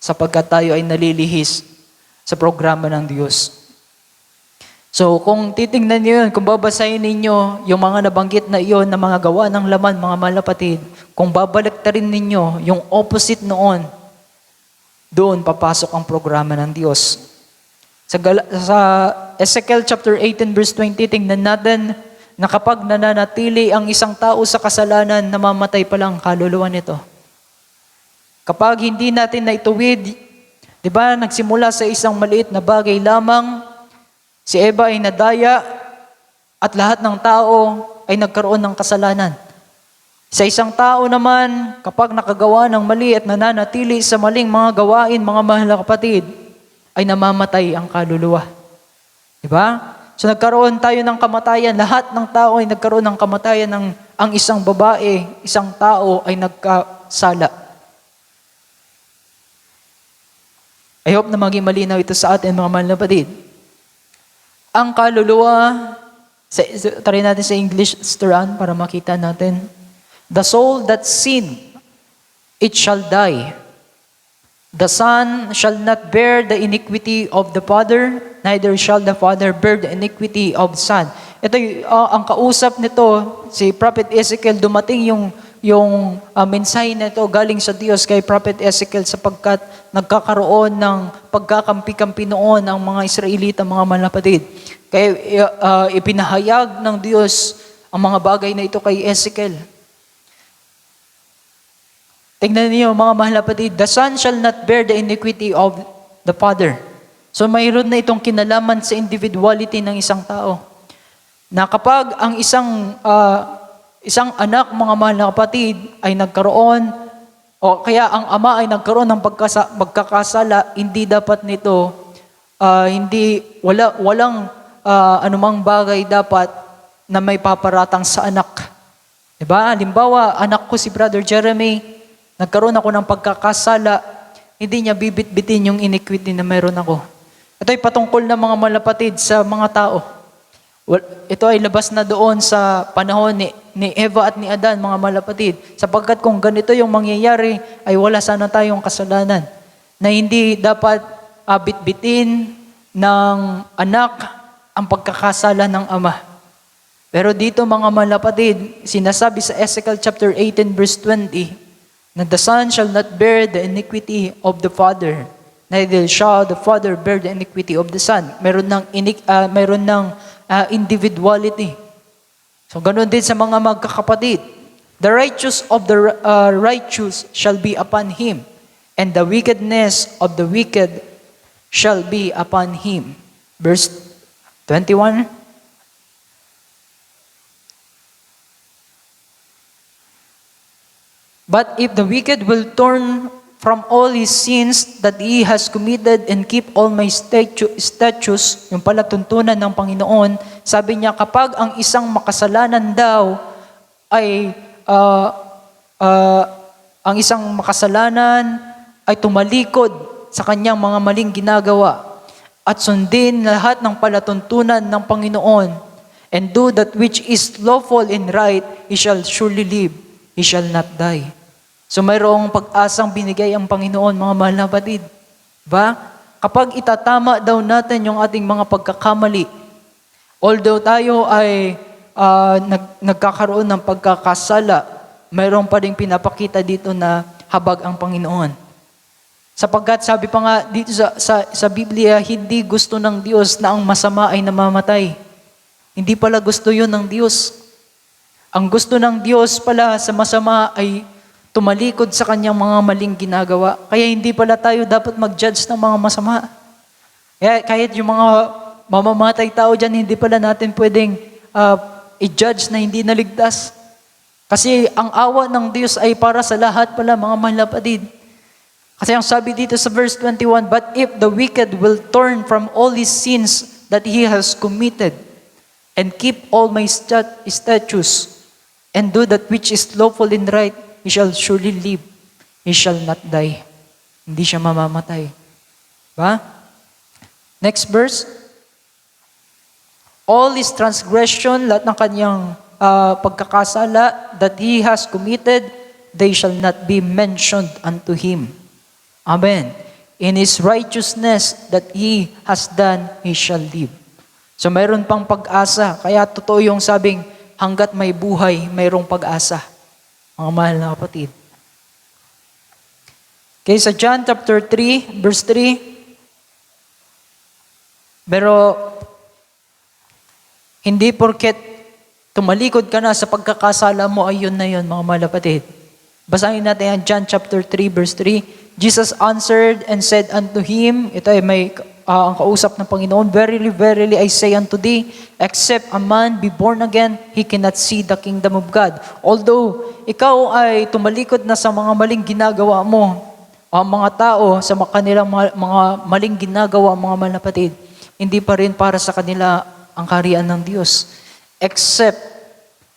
[SPEAKER 1] sapagkat tayo ay nalilihis sa programa ng Diyos. So kung titingnan niyo yun, kung babasahin ninyo yung mga nabanggit na iyon na mga gawa ng laman, mga malapatid, kung babalaktarin ninyo yung opposite noon, doon papasok ang programa ng Diyos. Sa Ezekiel chapter 18 verse 20, tingnan natin na kapag nananatili ang isang tao sa kasalanan, namamatay pa lang kaluluwa nito. Kapag hindi natin naituwid, di ba, nagsimula sa isang maliit na bagay lamang, si Eva ay nadaya at lahat ng tao ay nagkaroon ng kasalanan. Sa isang tao naman, kapag nakagawa ng mali at nananatili sa maling mga gawain, mga mahal na kapatid, ay namamatay ang kaluluwa. Diba? So nagkaroon tayo ng kamatayan. Lahat ng tao ay nagkaroon ng kamatayan. Ang isang babae, isang tao ay nagkasala. I hope na maging malinaw ito sa atin, mga mahal na kapatid. Ang kaluluwa, try natin sa English, Sturan, para makita natin. The soul that sin, it shall die. The son shall not bear the iniquity of the father, neither shall the father bear the iniquity of the son. Ito ang kausap nito, si Prophet Ezekiel, dumating yung mensahe na ito galing sa Diyos kay Prophet Ezekiel sapagkat nagkakaroon ng pagkakampi-kampi noon ang mga Israelita, mga malapatid. Kaya ipinahayag ng Diyos ang mga bagay na ito kay Ezekiel. Tingnan niyo, mga mahal na kapatid, the son shall not bear the iniquity of the father. So mayroon na itong kinalaman sa individuality ng isang tao. Na kapag ang isang anak, mga mahal na kapatid, ay nagkaroon O kaya ang ama ay nagkaroon ng pagkakasala, hindi dapat nito, walang anumang bagay dapat na may paparatang sa anak. Diba? Halimbawa, anak ko si Brother Jeremy, nagkaroon ako ng pagkakasala, hindi niya bibit-bitin yung iniquity na meron ako. Ito ay patungkol ng mga malapatid sa mga tao. Ito ay labas na doon sa panahon ni Eva at ni Adan, mga malapatid. Sapagkat kung ganito yung mangyayari, ay wala sana tayong kasalanan. Na hindi dapat bit-bitin ng anak ang pagkakasala ng ama. Pero dito mga malapatid, sinasabi sa Ezekiel chapter 18 verse 20, na the son shall not bear the iniquity of the father, neither shall the father bear the iniquity of the son. Meron ng individuality. So ganun din sa mga magkakapatid. The righteous of the righteous shall be upon him, and the wickedness of the wicked shall be upon him. Verse 21. But if the wicked will turn from all his sins that he has committed and keep all my statutes, yung pala tuntunan ng Panginoon, sabi niya, kapag ang isang makasalanan daw ay, ang isang makasalanan ay tumalikod sa kanyang mga maling ginagawa at sundin lahat ng palatuntunan ng Panginoon and do that which is lawful and right, he shall surely live, he shall not die. So mayroong pag-asang binigay ang Panginoon, mga mahal na kapatid. Ba? Kapag itatama daw natin yung ating mga pagkakamali, although tayo ay nagkakaroon ng pagkakasala, mayroong pa rin pinapakita dito na habag ang Panginoon. Sapagkat sabi pa nga dito sa Biblia, hindi gusto ng Diyos na ang masama ay namamatay. Hindi pala gusto yun ng Diyos. Ang gusto ng Diyos pala sa masama ay tumalikod sa kanyang mga maling ginagawa. Kaya hindi pala tayo dapat mag-judge ng mga masama. Kaya kahit yung mga mamamatay tao dyan, hindi pala natin pwedeng i-judge na hindi naligtas. Kasi ang awa ng Diyos ay para sa lahat pala, mga malapatid. Kasi ang sabi dito sa verse 21, but if the wicked will turn from all his sins that he has committed and keep all my statutes and do that which is lawful and right, he shall surely live. He shall not die. Hindi siya mamamatay. Ba? Next verse. All his transgression, lahat ng kanyang pagkakasala that he has committed, they shall not be mentioned unto him. Amen. In his righteousness that he has done, he shall live. So mayroon pang pag-asa. Kaya totoo yung sabing, hanggat may buhay, mayroong pag-asa. Mga mahal na kapatid. Okay, sa John chapter 3, verse 3, pero hindi porket tumalikod ka na sa pagkakasala mo, ayun na yun, mga mahal na kapatid. Basahin natin ang John chapter 3, verse 3. Jesus answered and said unto him, ito ay may ang kausap ng Panginoon, verily, verily, I say unto thee, except a man be born again, he cannot see the kingdom of God. Although, ikaw ay tumalikod na sa mga maling ginagawa mo, ang mga tao sa kanilang mga maling ginagawa, mga malapatid, hindi pa rin para sa kanila ang kaharian ng Diyos. Except,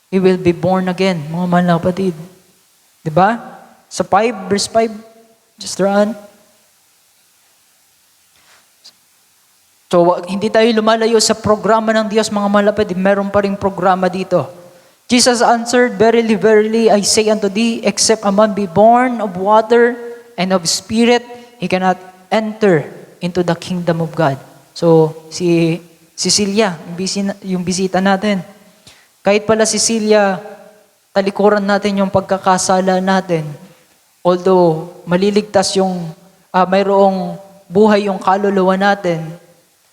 [SPEAKER 1] he will be born again, mga malapatid. Diba? Sa 5, verse 5, just run. So, hindi tayo lumalayo sa programa ng Diyos, mga malapad. Meron pa rin programa dito. Jesus answered, verily, verily, I say unto thee, except a man be born of water and of spirit, he cannot enter into the kingdom of God. So, si Cecilia, yung bisita natin. Kahit pala Cecilia, talikuran natin yung pagkakasala natin. Although, maliligtas yung, mayroong buhay yung kaluluwa natin,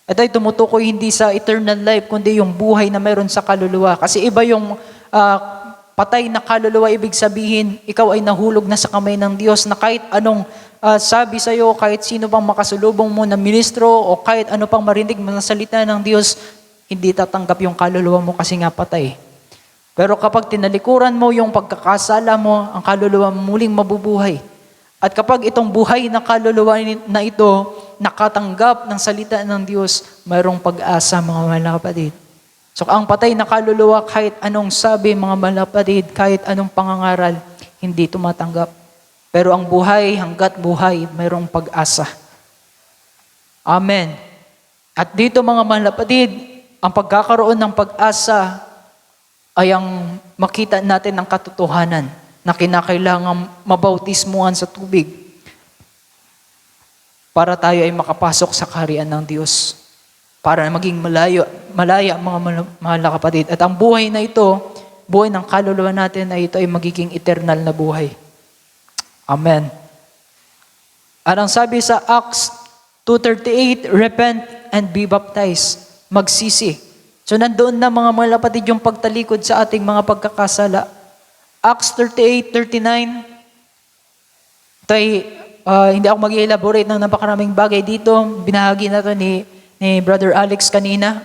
[SPEAKER 1] ito ay tumutukoy hindi sa eternal life, kundi yung buhay na meron sa kaluluwa. Kasi iba yung patay na kaluluwa, ibig sabihin, ikaw ay nahulog na sa kamay ng Diyos na kahit anong sabi sa'yo, kahit sino pang makasulubong mo na ministro o kahit ano pang marinig mo na salita ng Diyos, hindi tatanggap yung kaluluwa mo kasi nga patay. Pero kapag tinalikuran mo yung pagkakasala mo, ang kaluluwa mo muling mabubuhay. At kapag itong buhay na kaluluwa na ito nakatanggap ng salita ng Diyos, mayroong pag-asa, mga mahal na kapatid. So ang patay na kaluluwa, kahit anong sabi, mga mahal na kapatid, kahit anong pangangaral, hindi tumatanggap. Pero ang buhay, hanggat buhay, mayroong pag-asa. Amen. At dito, mga mahal na kapatid, ang pagkakaroon ng pag-asa ay ang makita natin ng katotohanan na kinakailangan mabautismuhan sa tubig para tayo ay makapasok sa kaharian ng Diyos. Para maging malaya mga mahal na kapatid. At ang buhay na ito, buhay ng kaluluwa natin ay ito ay magiging eternal na buhay. Amen. At ang sabi sa Acts 2:38, repent and be baptized. Magsisi. So nandoon na mga mahal na kapatid yung pagtalikod sa ating mga pagkakasala. Acts 38:39. Ito ay, hindi ako mag-elaborate ng napakaraming bagay dito. Binahagi na ito ni Brother Alex kanina.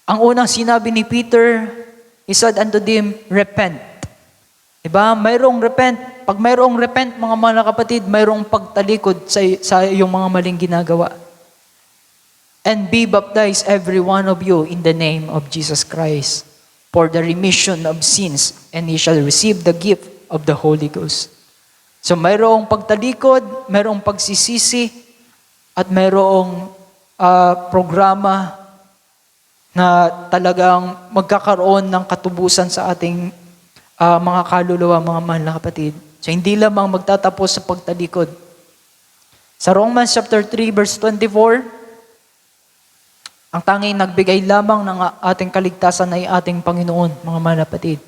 [SPEAKER 1] Ang unang sinabi ni Peter, he said unto them, repent. Diba? Mayroong repent. Pag mayroong repent, mga mahal na kapatid, mayroong pagtalikod sa iyong mga maling ginagawa. And be baptized every one of you in the name of Jesus Christ for the remission of sins, and ye shall receive the gift of the Holy Ghost. So mayroong pagtalikod, mayroong pagsisisi, at mayroong programa na talagang magkakaroon ng katubusan sa ating mga kaluluwa, mga mahal na kapatid. So hindi lamang magtatapos sa pagtalikod. Sa Romans chapter 3 verse 24, ang tanging nagbigay lamang ng ating kaligtasan ay ating Panginoon, mga mahal na kapatid.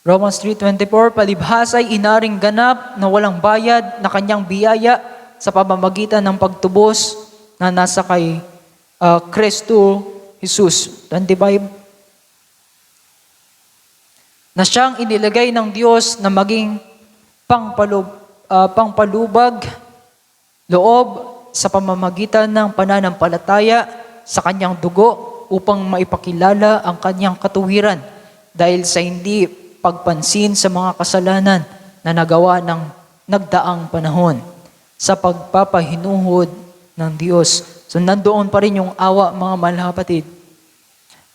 [SPEAKER 1] Romans 3:24, palibhas ay inaring ganap na walang bayad na kanyang biyaya sa pamamagitan ng pagtubos na nasa kay Kristo Jesus. 25. Na siyang inilagay ng Diyos na maging pangpalubag loob sa pamamagitan ng pananampalataya sa kanyang dugo upang maipakilala ang kanyang katuwiran dahil sa hindi pagpansin sa mga kasalanan na nagawa ng nagdaang panahon sa pagpapahinuhod ng Diyos. So nandoon pa rin yung awa, mga mahal na kapatid.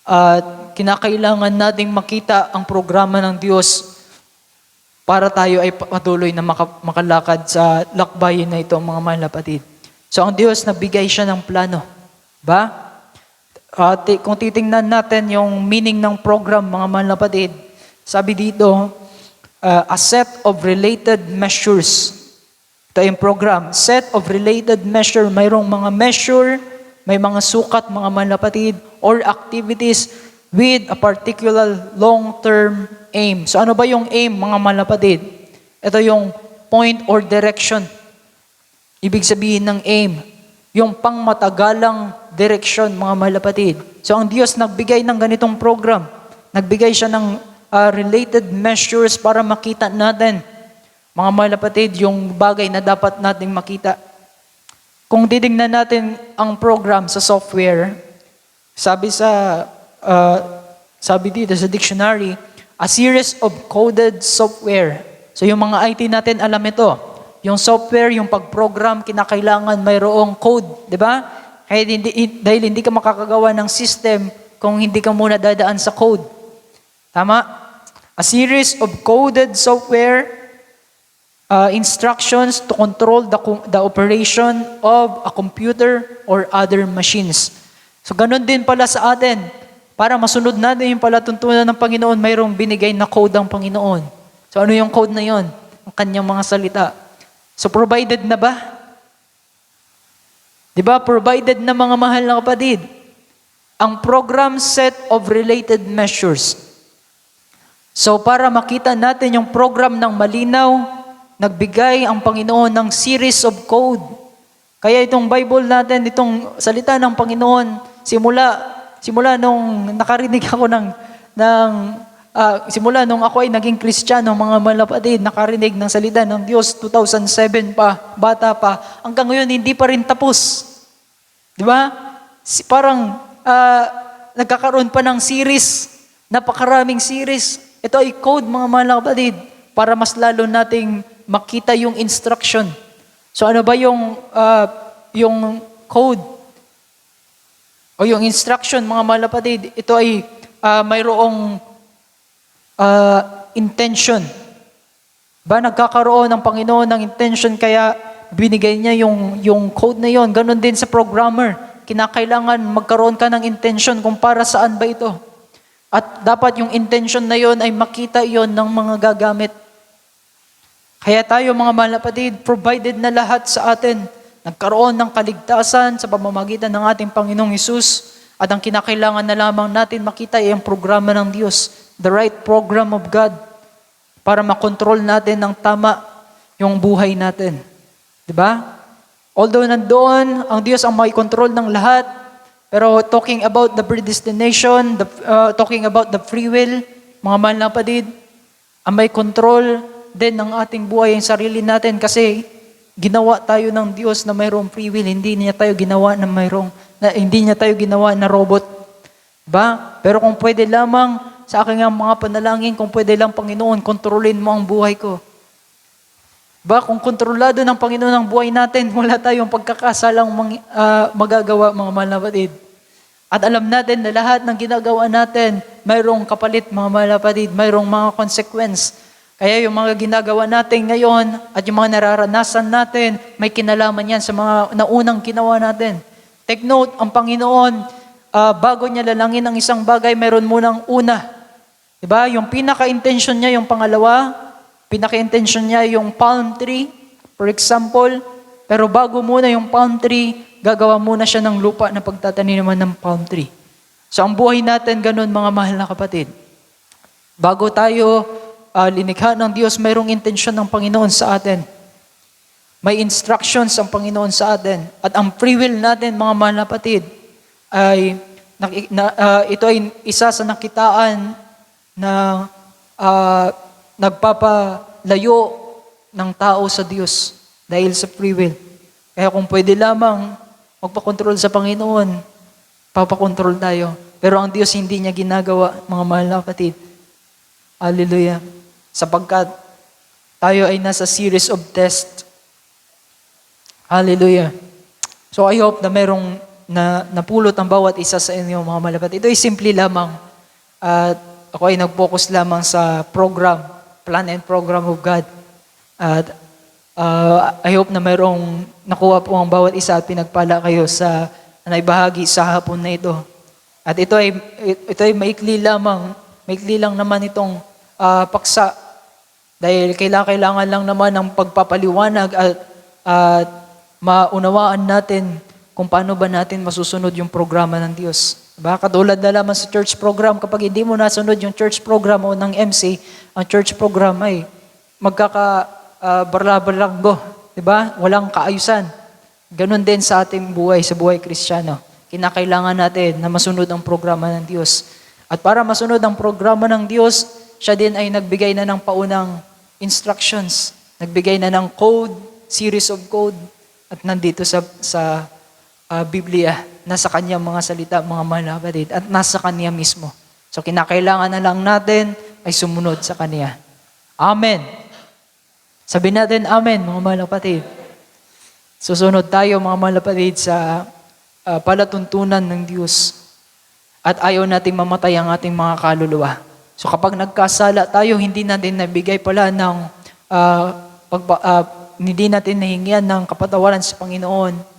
[SPEAKER 1] At kinakailangan nating makita ang programa ng Diyos para tayo ay patuloy na makalakad sa lakbayin na ito, mga mahal na kapatid. So ang Diyos, nagbigay siya ng plano. Ba? Kung titingnan natin yung meaning ng program, mga mahal na kapatid, sabi dito, a set of related measures. Ito yung program. Set of related measure. Mayroong mga measure, may mga sukat, mga mahal na kapatid, or activities with a particular long-term aim. So ano ba yung aim, mga mahal na kapatid? Ito yung point or direction. Ibig sabihin ng aim, yung pangmatagalang direction, mga mahal na kapatid. So ang Diyos nagbigay ng ganitong program. Nagbigay siya ng related measures para makita natin, mga mahal na kapatid, yung bagay na dapat nating makita. Kung titingnan natin ang program sa software, sabi dito sa dictionary, a series of coded software. So yung mga IT natin, alam ito. Yung software, yung pag-program, kinakailangan mayroong code, di ba? Kaya dahil hindi ka makakagawa ng system kung hindi ka muna dadaan sa code. Tama? A series of coded software instructions to control the operation of a computer or other machines. So ganun din pala sa atin. Para masunod natin yung palatuntunan ng Panginoon, mayroong binigay na code ang Panginoon. So ano yung code na yon? Ang kanyang mga salita. So provided na ba? Di ba? Provided na, mga mahal na kapatid. Ang program set of related measures. So para makita natin yung program ng malinaw, nagbigay ang Panginoon ng series of code. Kaya itong Bible natin, itong salita ng Panginoon, simula nung nakarinig ako simula nung ako ay naging Kristiyano, mga malapatid, nakarinig ng salita ng Diyos, 2007 pa, bata pa, hanggang ngayon hindi pa rin tapos. Di ba? Parang nagkakaroon pa ng series Napakaraming series. Ito ay code, mga mahal na kapatid, para mas lalo nating makita yung instruction. So ano ba yung code o yung instruction, mga mahal na kapatid? Ito ay mayroong intention. Nagkakaroon ng Panginoon ng intention kaya binigay niya yung code na yon. Ganon din sa programmer. Kinakailangan magkaroon ka ng intention kung para saan ba ito. At dapat yung intention na yon ay makita yon ng mga gagamit. Kaya tayo mga mahal na kapatid, provided na lahat sa atin. Nagkaroon ng kaligtasan sa pamamagitan ng ating Panginoong Hesus. At ang kinakailangan na lamang natin makita ay ang programa ng Diyos. The right program of God. Para makontrol natin ng tama yung buhay natin. Diba? Although nandoon, ang Diyos ang may control ng lahat, pero talking about the predestination, talking about the free will, mga mahal na kapatid, ang may control din ng ating buhay, yung sarili natin, kasi ginawa tayo ng Diyos na mayroong free will, hindi niya tayo ginawa na robot. Diba? Pero kung pwede lamang, sa aking mga panalangin, kung pwede lang Panginoon, kontrolin mo ang buhay ko. Kung kontrolado ng Panginoon ang buhay natin, wala tayong pagkakasalang magagawa, mga mahal na kapatid. At alam natin na lahat ng ginagawa natin, mayroong kapalit, mga mahal na kapatid, mayroong mga consequence. Kaya yung mga ginagawa natin ngayon at yung mga nararanasan natin, may kinalaman yan sa mga naunang ginawa natin. Take note, ang Panginoon, bago niya lalangin ang isang bagay, mayroon munang una. Diba? Yung pinaka-intention niya, yung pangalawa, pinaka-intention niya yung palm tree, for example. Pero bago muna yung palm tree, gagawa muna siya ng lupa na pagtataniman ng palm tree. So ang buhay natin, ganun mga mahal na kapatid. Bago tayo linikha ng Diyos, mayroong intensyon ng Panginoon sa atin. May instructions ang Panginoon sa atin. At ang free will natin, mga mahal na kapatid, ay ito ay isa sa nakitaan na nagpapalayo ng tao sa Diyos dahil sa free will. Kaya kung pwede lamang magpakontrol sa Panginoon, papakontrol tayo. Pero ang Diyos hindi niya ginagawa, mga mahal na kapatid. Hallelujah. Sapagkat tayo ay nasa series of tests. Hallelujah. So I hope na merong napulot ang bawat isa sa inyo, mga mahal na kapatid. Ito ay simple lamang. At ako ay nag-focus lamang sa plan and program of God. At I hope na mayroong nakuha po ang bawat isa at pinagpala kayo sa naibahagi sa hapon na ito. At ito ay maikli lang naman itong paksa. Dahil kailangan lang naman ng pagpapaliwanag at maunawaan natin kung paano ba natin masusunod yung programa ng Diyos. Katulad na lamang sa church program, kapag hindi mo nasunod yung church program o ng MC, ang church program ay magkakabarlabaranggo. Diba? Walang kaayusan. Ganon din sa ating buhay, sa buhay Kristiyano. Kinakailangan natin na masunod ang programa ng Diyos. At para masunod ang programa ng Diyos, siya din ay nagbigay na ng paunang instructions. Nagbigay na ng code, series of code. At nandito sa Biblia, nasa kanyang mga salita, mga mahal na kapatid, at nasa kanya mismo. So kinakailangan na lang natin ay sumunod sa kanya. Amen. Sabihin natin, Amen, mga mahal na kapatid. Susunod tayo, mga mahal na kapatid, sa palatuntunan ng Diyos. At ayaw nating mamatay ang ating mga kaluluwa. So kapag nagkasala tayo, hindi natin nabigay pala ng hindi natin nahingian ng kapatawaran sa Panginoon.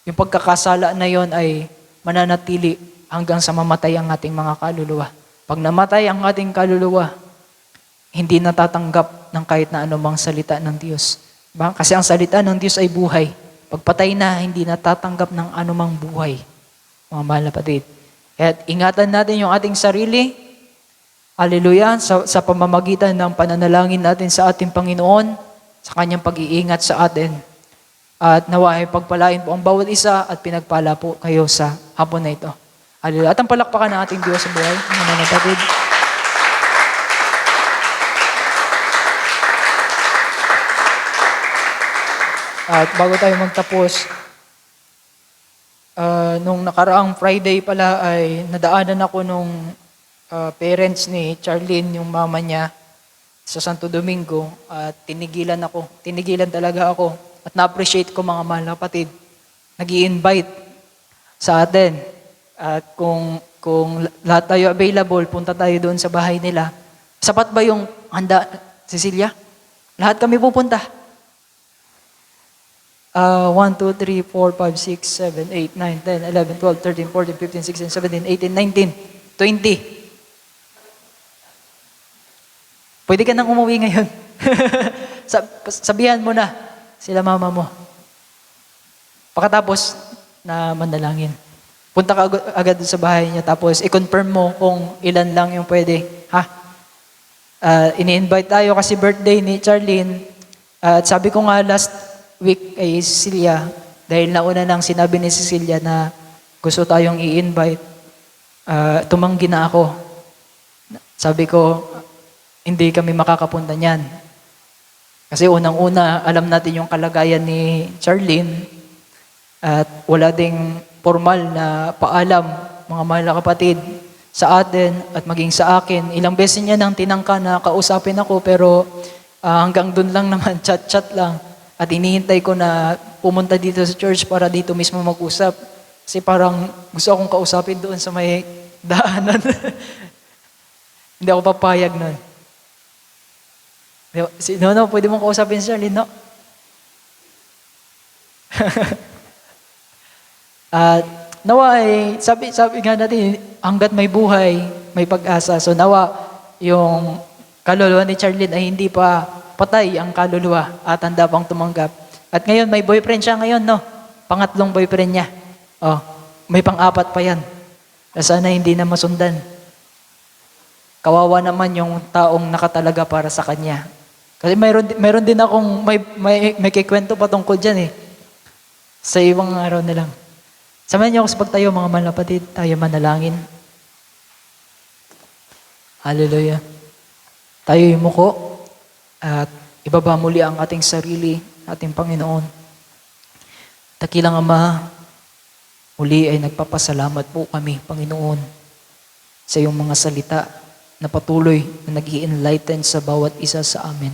[SPEAKER 1] Yung pagkakasala na yon ay mananatili hanggang sa mamatay ang ating mga kaluluwa. Pag namatay ang ating kaluluwa, hindi natatanggap ng kahit na anumang salita ng Diyos. Kasi ang salita ng Diyos ay buhay. Pagpatay na, hindi natatanggap ng anumang buhay. Mga mahal na kapatid. At ingatan natin yung ating sarili. Hallelujah. Sa pamamagitan ng pananalangin natin sa ating Panginoon, sa kanyang pag-iingat sa atin. At nawa ay pagpalain po ang bawat isa at pinagpala po kayo sa hapon na ito. Hallelujah. At ang palakpakan ng ating Diyos sa buhay, mga kapatid. At bago tayo magtapos, nung nakaraang Friday pala ay nadaanan ako nung
[SPEAKER 2] parents ni Charlene, yung mama niya, sa Santo Domingo, at tinigilan ako. Tinigilan talaga ako. At na-appreciate ko mga mahal na kapatid. Nag-i-invite sa atin. At kung lahat tayo available, punta tayo doon sa bahay nila. Sapat ba yung handa, Cecilia? Lahat kami pupunta. 1, 2, 3, 4, 5, 6, 7, 8, 9, 10, 11, 12, 13, 14, 15, 16, 17, 18, 19, 20. Pwede ka nang umuwi ngayon. Sabihan mo na sila mama mo. Pagkatapos na manalangin. Punta ka agad sa bahay niya, tapos i-confirm mo kung ilan lang yung pwede. Ha? Ini-invite tayo kasi birthday ni Charlene. At sabi ko nga last week kay Cecilia, dahil nauna nang sinabi ni Cecilia na gusto tayong i-invite, tumanggi na ako. Sabi ko, hindi kami makakapunta niyan. Kasi unang-una, alam natin yung kalagayan ni Charlene at wala ding formal na paalam, mga mahal na kapatid, sa atin at maging sa akin. Ilang beses niya nang tinangka na kausapin ako pero hanggang dun lang naman, chat-chat lang. At inihintay ko na pumunta dito sa church para dito mismo mag-usap. Kasi parang gusto akong kausapin doon sa may daanan. Hindi ako papayag nun. No, pwede mong kausapin si Charlene, no? At nawa sabi nga natin, hanggat may buhay, may pag-asa. So nawa, yung kaluluwa ni Charlene ay hindi pa patay ang kaluluwa at handa pang tumanggap. At ngayon, may boyfriend siya ngayon, no? Pangatlong boyfriend niya. Oh, may pang-apat pa yan. Sana hindi na masundan. Kawawa naman yung taong nakatalaga para sa kanya. Kasi mayroon din akong, may kikwento pa tungkol dyan eh. Sa ibang araw na lang. Samahan niyo ako sa pagtayo, mga mahal na kapatid. Tayo manalangin. Hallelujah. Tayo yumuko at ibaba muli ang ating sarili, ating Panginoon. Dakilang Ama, muli ay nagpapasalamat po kami, Panginoon, sa iyong mga salita na patuloy na nag-i-enlighten sa bawat isa sa amin.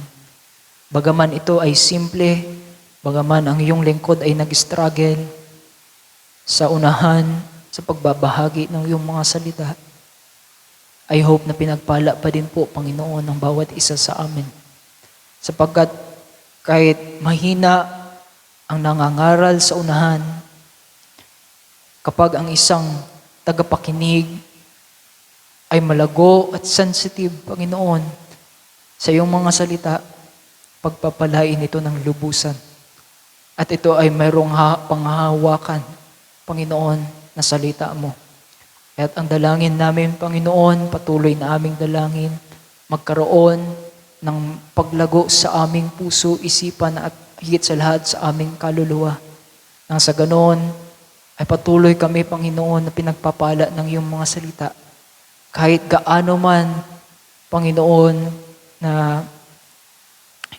[SPEAKER 2] Bagaman ito ay simple, bagaman ang iyong lingkod ay nag-struggle sa unahan, sa pagbabahagi ng iyong mga salita, I hope na pinagpala pa din po, Panginoon, ng bawat isa sa amin. Sapagkat kahit mahina ang nangangaral sa unahan, kapag ang isang tagapakinig ay malago at sensitive, Panginoon, sa iyong mga salita, pagpapalain ito ng lubusan. At ito ay mayroong panghahawakan, Panginoon, na salita mo. At ang dalangin namin, Panginoon, patuloy na aming dalangin, magkaroon ng paglago sa aming puso, isipan at higit sa lahat sa aming kaluluwa. Nang sa ganon, ay patuloy kami, Panginoon, na pinagpapala ng iyong mga salita. Kahit gaano man, Panginoon, na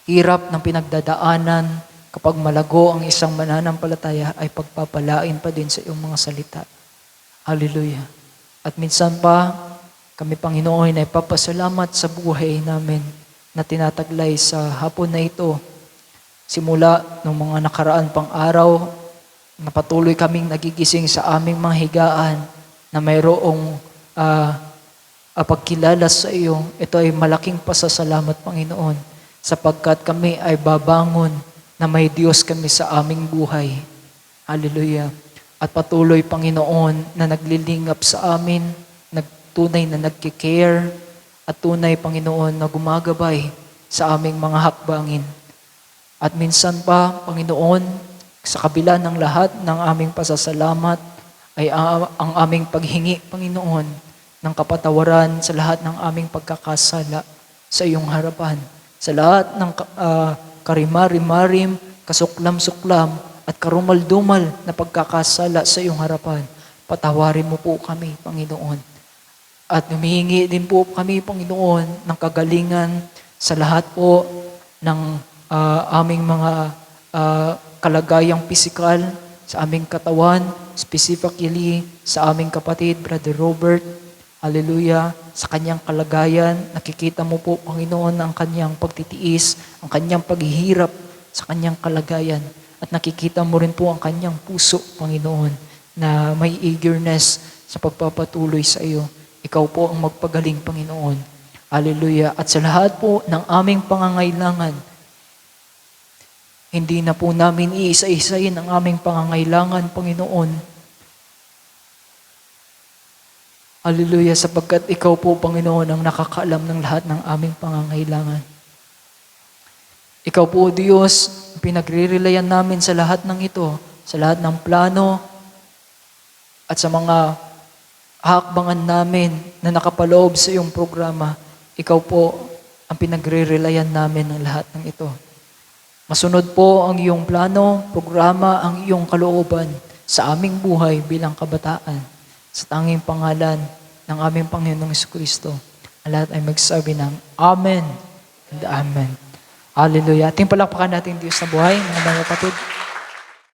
[SPEAKER 2] hirap ng pinagdadaanan, kapag malago ang isang mananampalataya, ay pagpapalain pa din sa iyong mga salita. Hallelujah. At minsan pa, kami, Panginoon, ay papasalamat sa buhay namin na tinataglay sa hapon na ito. Simula ng mga nakaraan pang araw, na patuloy kaming nagigising sa aming mga higaan na mayroong pagkilala sa iyo. Ito ay malaking pasasalamat, Panginoon, sapagkat kami ay babangon na may Diyos kami sa aming buhay. Hallelujah. At patuloy, Panginoon, na naglilingap sa amin, tunay na nagkikare, at tunay, Panginoon, na gumagabay sa aming mga hakbangin. At minsan pa, Panginoon, sa kabila ng lahat ng aming pasasalamat, ay ang aming paghingi, Panginoon, ng kapatawaran sa lahat ng aming pagkakasala sa iyong harapan. Sa lahat ng karimari-marim, kasuklam-suklam, at karumal-dumal na pagkakasala sa iyong harapan. Patawarin mo po kami, Panginoon. At humihingi din po kami, Panginoon, ng kagalingan sa lahat po ng aming mga kalagayang pisikal, sa aming katawan, specifically sa aming kapatid, Brother Robert, Hallelujah. Sa kanyang kalagayan, nakikita mo po, Panginoon, ang kanyang pagtitiis, ang kanyang paghihirap sa kanyang kalagayan. At nakikita mo rin po ang kanyang puso, Panginoon, na may eagerness sa pagpapatuloy sa iyo. Ikaw po ang magpagaling, Panginoon. Hallelujah. At sa lahat po ng aming pangangailangan, hindi na po namin iisa-isayin ang aming pangangailangan, Panginoon. Hallelujah, sapagkat ikaw po, Panginoon, ang nakakaalam ng lahat ng aming pangangailangan. Ikaw po, Diyos, pinagre-relayan namin sa lahat ng ito, sa lahat ng plano, at sa mga hakbangan namin na nakapaloob sa iyong programa. Ikaw po ang pinagre-relayan namin ng lahat ng ito. Masunod po ang iyong plano, programa, ang iyong kalooban sa aming buhay bilang kabataan. Sa tanging pangalan ng aming Panginoong Jesucristo, ang lahat ay magsabi ng Amen and Amen. Hallelujah. Ating palakpakan natin Diyos na buhay, mga kapatid.